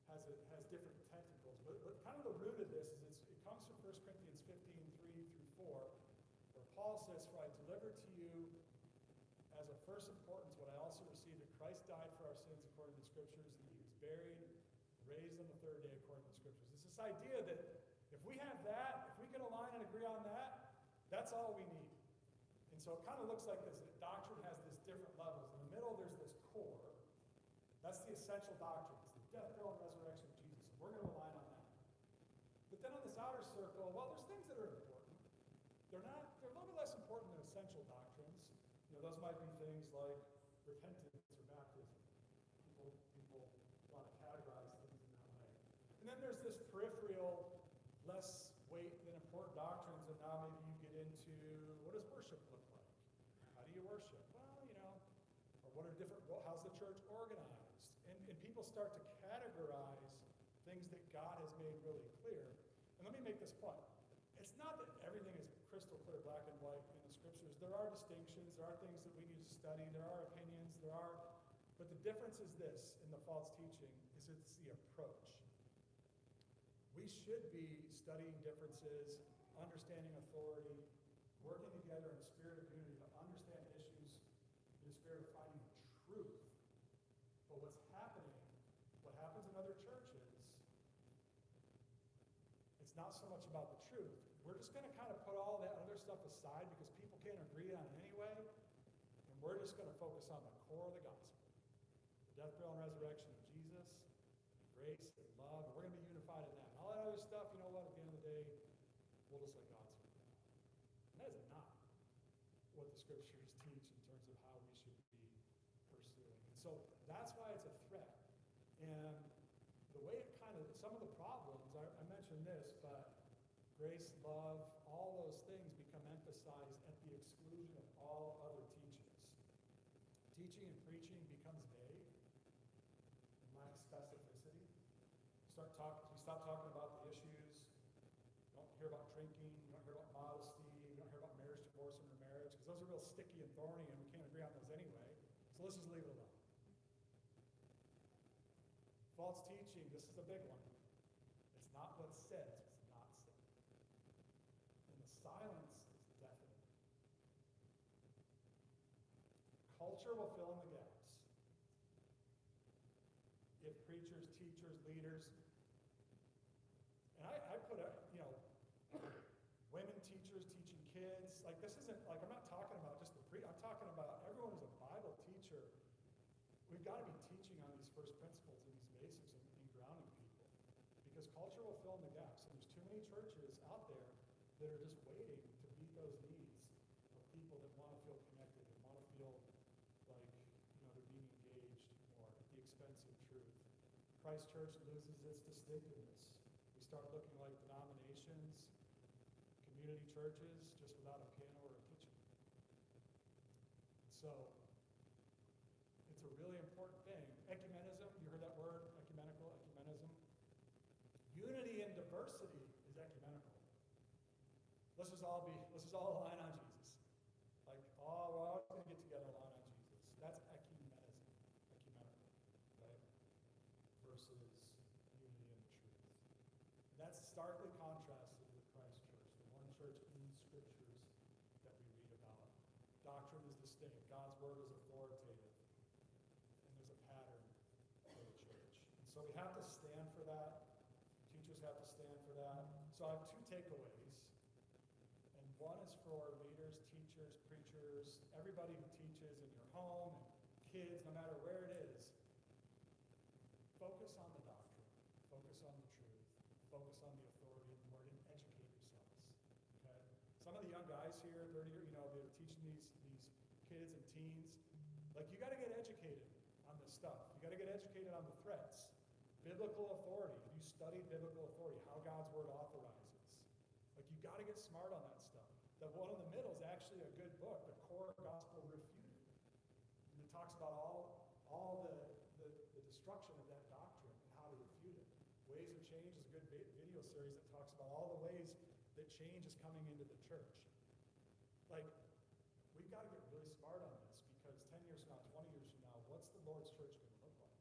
has different tentacles. But kind of the root of this is it comes from 1 Corinthians 15:3-4, where Paul says, "For I delivered to you as of first importance what I also received, that Christ died for our sins buried, raised on the third day according to the scriptures. It's this idea that if we have that, if we can align and agree on that, that's all we need. And so it kind of looks like this. Doctrine has this different levels. In the middle, there's this core. That's the essential doctrine. It's the death, burial, and resurrection of Jesus. And we're going to align on that. But then on this outer circle, well, there's things that are important. They're a little bit less important than essential doctrines. Those might be things like repentance or baptism. People want to categorize things in that way. And then there's this peripheral, less weight than important doctrines, and now maybe you get into, what does worship look like? How do you worship? Well, or what are how's the church organized? And people start to categorize things that God has made really clear. And let me make this point. It's not that everything is crystal clear, black and white in the scriptures. There are distinctions, there are things that we need to study, there are opinions, but the difference is this in the false teaching, is it's the approach. We should be studying differences, understanding authority, working together in a spirit of unity to understand issues in the spirit of finding truth. But what happens in other churches, it's not so much about the truth. We're just going to kind of put all that other stuff aside because people can't agree on it anyway, and we're just going to focus on the core of the gospel. The death, burial, and resurrection of Jesus, grace and love, and we're going to be unified in that. And all that other stuff, you know what, at the end of the day, we'll just let God sort it out. And that is not what the scriptures teach in terms of how we should be pursuing. And so that's why it's a threat. And the way it kind of, some of the problems, I mentioned this, but grace, love, all those things become emphasized at the exclusion of all other teachings. Teaching and preaching becomes vague and lacks specificity. We stop talking about the issues. You don't hear about drinking. You don't hear about modesty. You don't hear about marriage, divorce, and remarriage, because those are real sticky and thorny, and we can't agree on those anyway. So let's just leave it alone. False teaching, this is a big one. It's not what's said, it's what's not said. And the silence is deafening. Culture will fill in the gaps. If preachers, teachers, leaders, and I put women teachers teaching kids, like this isn't, like I'm not talking about just I'm talking about everyone who's a Bible teacher. We've got to be teaching on these first principles and these basics and grounding people. Because culture will fill in the gaps. And there's too many churches out there that are just waiting to meet those needs of people that want to feel connected and want to feel like they're being engaged more at the expense of truth. Christ Church loses its distinctiveness. We start looking like denominations, community churches, just without a piano or a kitchen. So it's a really important thing. Ecumenism, you heard that word, ecumenism. Unity and diversity is ecumenical. Let's just all align on Jesus. Like, we're all going to get together and align on Jesus. That's ecumenical, right? Versus unity in the truth. And that's starkly contrasted with Christ Church, the one church in the scriptures that we read about. Doctrine is distinct. God's word is authoritative. And there's a pattern for the church. And so we have to stand for that. Teachers have to stand for that. So I have two takeaways. And one is for leaders, teachers, preachers, everybody who teaches in your home, and kids, no matter where it is. Focus on the doctrine. Focus on the truth. Focus on the authority of the word and educate yourselves. Okay? Some of the young guys here, 30 years, they're teaching these kids and teens. Like, you got to get educated on this stuff. You got to get educated on the threats. Biblical authority. Have you studied biblical authority? How God's word authorizes. Like, you got to get smart on that stuff. The one in the middle is actually a good book, The Core Gospel Refuted. And it talks about all the destruction of that doctrine and how to refute it. Ways of Change is a good video series that talks about all the ways that change is coming into the church. Like, we've got to get really smart on this, because 10 years from now, 20 years from now, what's the Lord's church going to look like?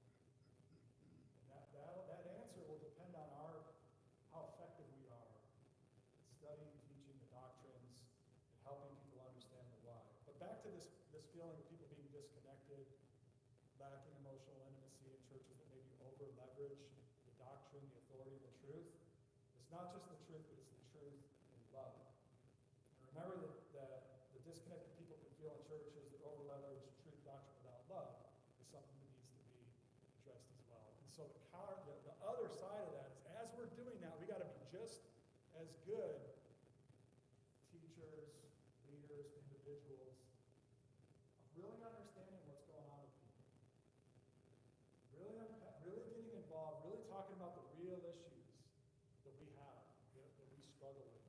And that answer will depend on how effective we are in studying, teaching the doctrines, and helping people understand the why. But back to this feeling of people being disconnected, lacking emotional intimacy in churches that maybe overlap leverage the doctrine, the authority, and the truth. It's not just the truth, but it's the truth in love. And remember that the disconnected people can feel in churches that over-leverage truth doctrine without love is something that needs to be addressed as well. And so the other side of that is, as we're doing that, we got to be just as good teachers, leaders, individuals, of really understanding what's going on with people. Really getting involved, really talking about the real issues that we have, that we struggle with.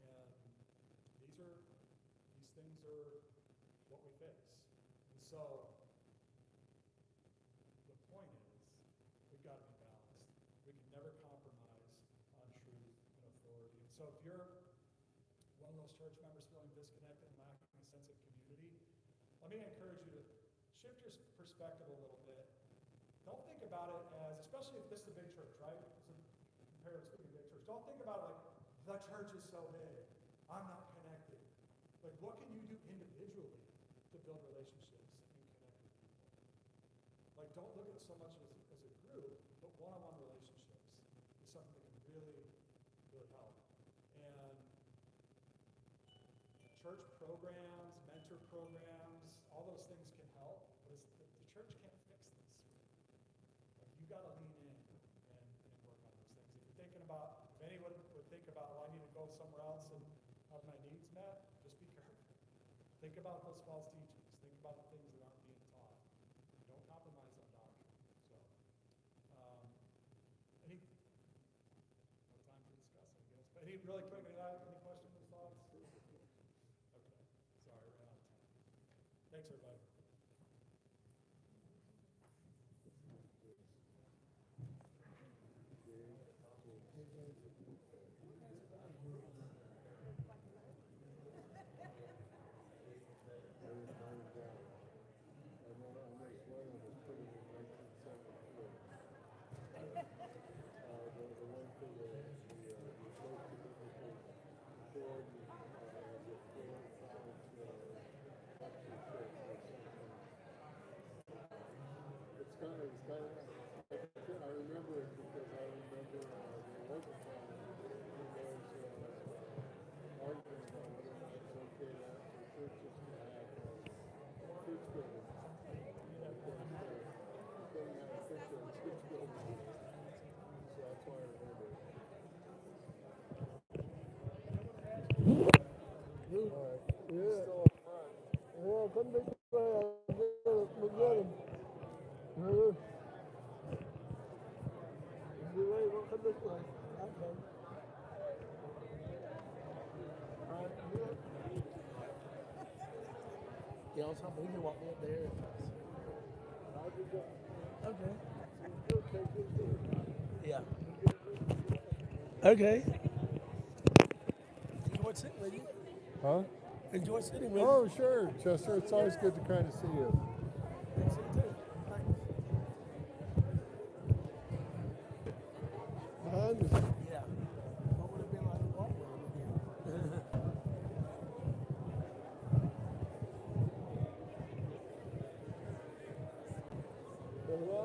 And these things are what we face. And so the point is, we've got to be balanced. We can never compromise on truth and authority. And so if you're one of those church members feeling disconnected and lacking a sense of community, let me encourage you to shift your perspective a little bit. Don't think about it as, especially if this is a big church, right? So comparatively speaking, a big church. Don't think about it like, the church is so big, I'm not connected. Like, what can you do individually to build relationships and connect with people? Like, don't look at it so much as a group, but one-on-one relationships is something that can really, really help. And church programs, mentor programs, all those things can help, but the church can't fix this. Like, you got to lean in and work on those things. If you're thinking about, if anyone would think about, well, I need to go somewhere else and have my needs met, just be careful. Think about those false teachings. Think about the things that aren't being taught. Don't compromise on doctrine. So, any, no time to discuss, I guess. But any really quick, any questions or thoughts? Okay. Sorry, I ran out of time. Thanks, everybody. I remember it because I remember the local town, there was argument about whether or not it's okay for churches to have church buildings. Couldn't have a picture of church buildings. So that's why I remember it. Yeah. Still up front. Yeah, couldn't be bad. We get him. You ready? Walk up this way. Okay. All right. You know something? We can walk me up there. Okay. Yeah. Okay. Enjoy sitting with you. Huh? Enjoy sitting with you. Oh, sure, Chester. It's always good to kind of see you. Good to see you too. Thanks. Behind us. Yeah. What would it be like to walk with him again? Hello?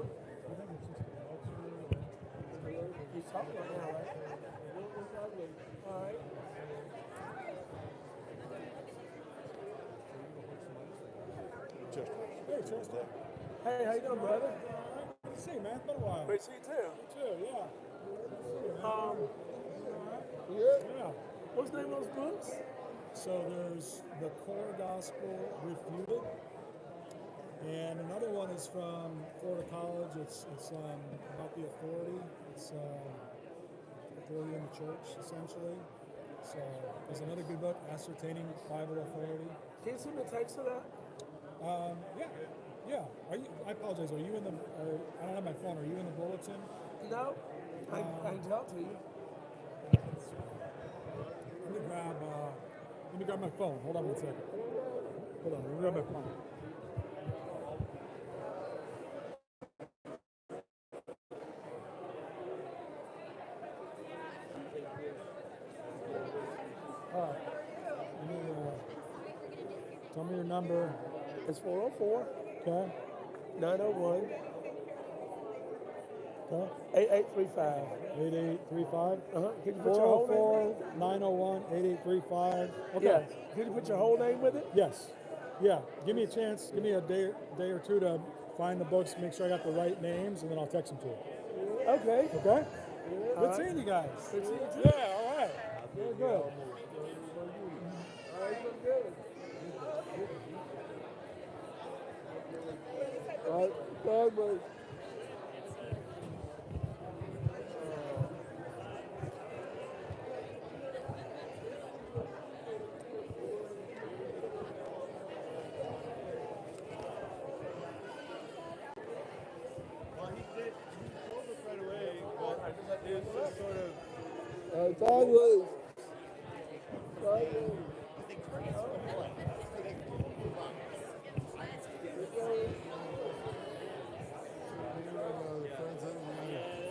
He's talking right now, right? All right. Hey, Chester. Hey, how you doing, brother? Good to see you, man. It's been a while. Great to see you too. Too, yeah. Yeah. What's the name of those books? So there's the Core Gospel Refuted, and another one is from Florida College. It's about the authority. It's authority in the church, essentially. So there's another good book, Ascertaining Bible Authority. Can you send me a text to that? Yeah. I apologize. Are you in the? I don't have my phone. Are you in the bulletin? No. I can tell to you. Let me grab my phone. Hold on one second. Hold on. Let me grab my phone. All right. Tell me your number. It's 404 Okay. 901 Okay. 8835. 8835. Can you put your whole name? 404-901-8835. Okay. Yeah. Can you put your whole name with it? Yes. Yeah. Give me a chance. Give me a day or two to find the books, make sure I got the right names, and then I'll text them to you. Okay. Okay? Good right. seeing you guys. Good seeing you too. Yeah, all right. Very good. All right, so good. All right, bye, buddy. Well, he told us right away, but it's just sort of, Sideways. Sideways.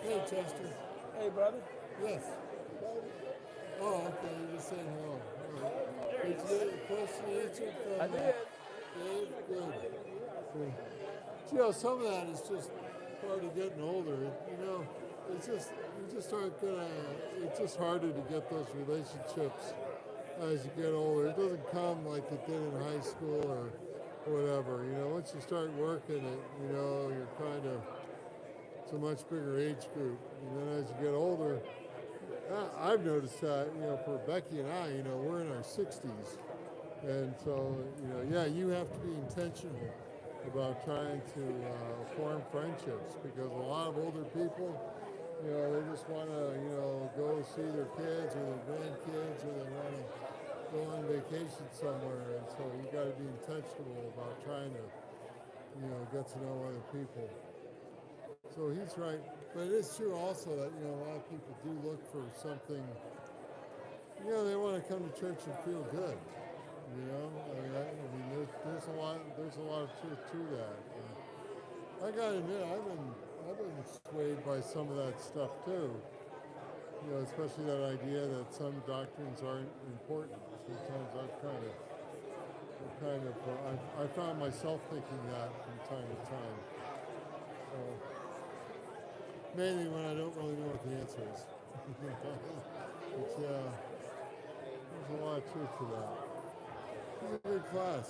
hey, Chester. Hey, brother. Yes. Oh, okay, you're just saying hello. All right. Did you get your question answered from I did. Dave? Good. Good. You know, some of that is just part of getting older. You know, it's just, you just aren't gonna, it's just harder to get those relationships as you get older. It doesn't come like it did in high school or whatever. You know, once you start working it, you know, you're kind of, it's a much bigger age group. And then as you get older, I've noticed that, you know, for Becky and I, you know, we're in our 60s. And so, you know, yeah, you have to be intentional about trying to form friendships, because a lot of older people, you know, they just want to, you know, go see their kids or their grandkids, or they want to go on vacation somewhere. And so you got to be intentional about trying to, you know, get to know other people. So he's right. But it is true also that, you know, a lot of people do look for something, you know, they want to come to church and feel good. You know, I mean, there's a lot of truth to that. And I gotta admit, I've been swayed by some of that stuff too. You know, especially that idea that some doctrines aren't important. Sometimes I found myself thinking that from time to time. So, mainly when I don't really know what the answer is. But yeah, there's a lot of truth to that. It's a good class.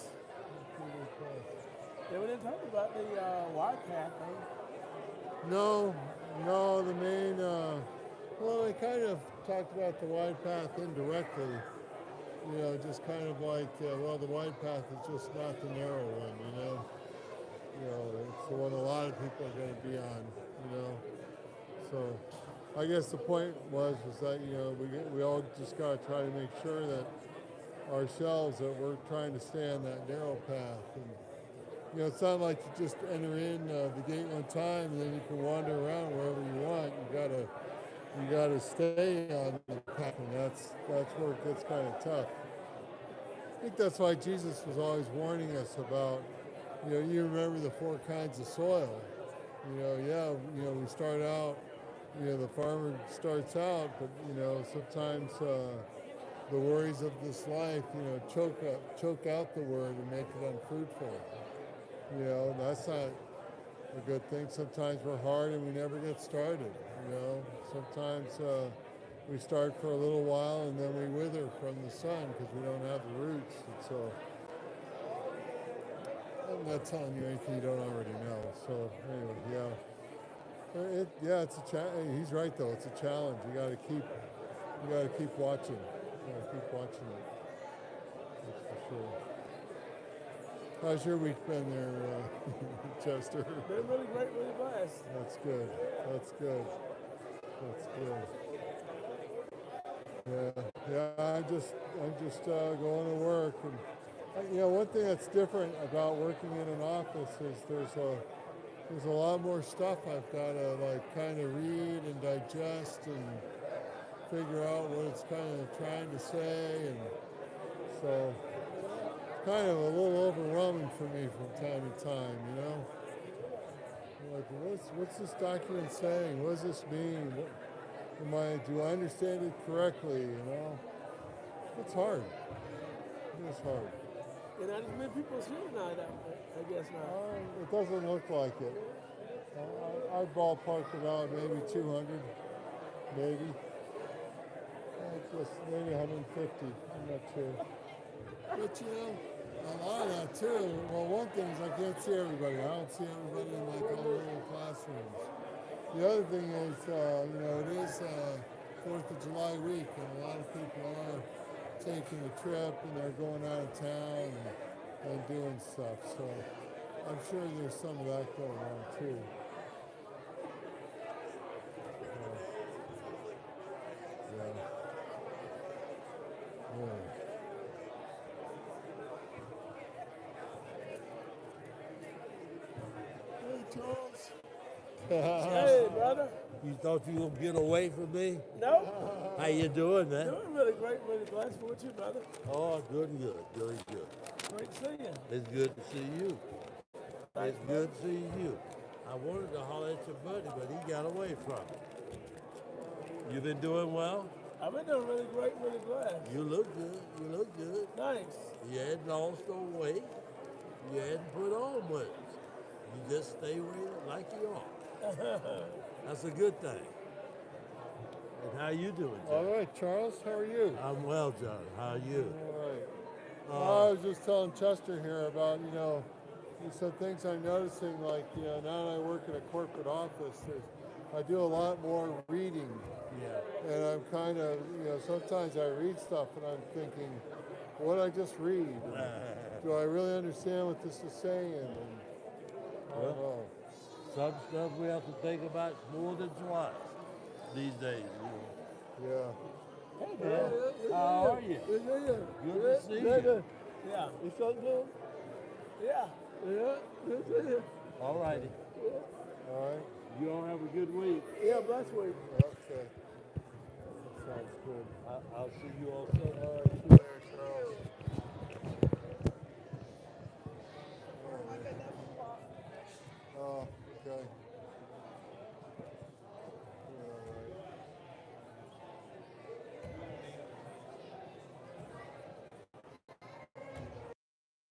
Yeah, we didn't talk about the wide path thing. No, the main, well, they kind of talked about the wide path indirectly. You know, just kind of like, well, the wide path is just not the narrow one, you know. You know, it's the one a lot of people are going to be on, you know. So I guess the point was that, you know, we all just got to try to make sure that ourselves that we're trying to stay on that narrow path. And, you know, it's not like you just enter in the gate one time and then you can wander around wherever you want. You gotta stay on the path, and that's where it gets kind of tough. I think that's why Jesus was always warning us about, you know, you remember the 4 kinds of soil. You know, yeah, you know, we start out, you know, the farmer starts out, but, you know, sometimes the worries of this life, you know, choke out the word and make it unfruitful. You know, that's not a good thing. Sometimes we're hard and we never get started. You know, sometimes we start for a little while and then we wither from the sun because we don't have the roots. And so I'm not telling you anything you don't already know. So anyway, yeah, it's a he's right though. It's a challenge. You got to keep watching. You got to keep watching it. That's for sure. How's your week been there, Chester? Been really great, really blessed. That's good. That's good. Yeah. I'm just going to work, and you know, one thing that's different about working in an office is there's a lot more stuff I've got to like kind of read and digest and figure out what it's kind of trying to say, and so it's kind of a little overwhelming for me from time to time, you know. Like, what's this document saying? What does this mean? Do I understand it correctly? You know, it's hard. It is hard. And I just met people here tonight, I guess now. It doesn't look like it. I'd ballpark about maybe 200, maybe. Just maybe 150. I'm not sure. But you know, a lot of that too. Well, one thing is I can't see everybody. I don't see everybody in like all the little classrooms. The other thing is, you know, it is 4th of July week, and a lot of people are taking a trip and they're going out of town and doing stuff. So I'm sure there's some of that going on too. Yeah. Yeah. Hey, Charles. Hey, brother. You thought you were gonna get away from me? No, How you doing, man? doing really great, really glad for you, brother. Oh, good, good, good, good. Great seeing you. It's good to see you. Thanks, It's good to see you. I wanted to holler at your buddy, but he got away from me. You been doing well? I've been doing really great, really glad. You look good. You look good. Thanks. You hadn't lost no weight. You hadn't put on weight. You just stay where you like you are. That's a good thing. And how you doing, All John? right, Charles, how are you? I'm well, John. How are you? All right. I was just telling Chester here about, you know, some things I'm noticing, like, you know, now that I work in a corporate office, I do a lot more reading. Yeah. And I'm kind of, you know, sometimes I read stuff and I'm thinking, what did I just read? And do I really understand what this is saying? And I don't know. Some stuff we have to think about more than twice these days. You know. Yeah. Hey, man. How are you? Good to see you. Yeah. You something good? Yeah. Yeah, good to see you. All righty. All right. You all have a good week. Yeah, bless week. Okay. That sounds good. I'll see you all soon. All right.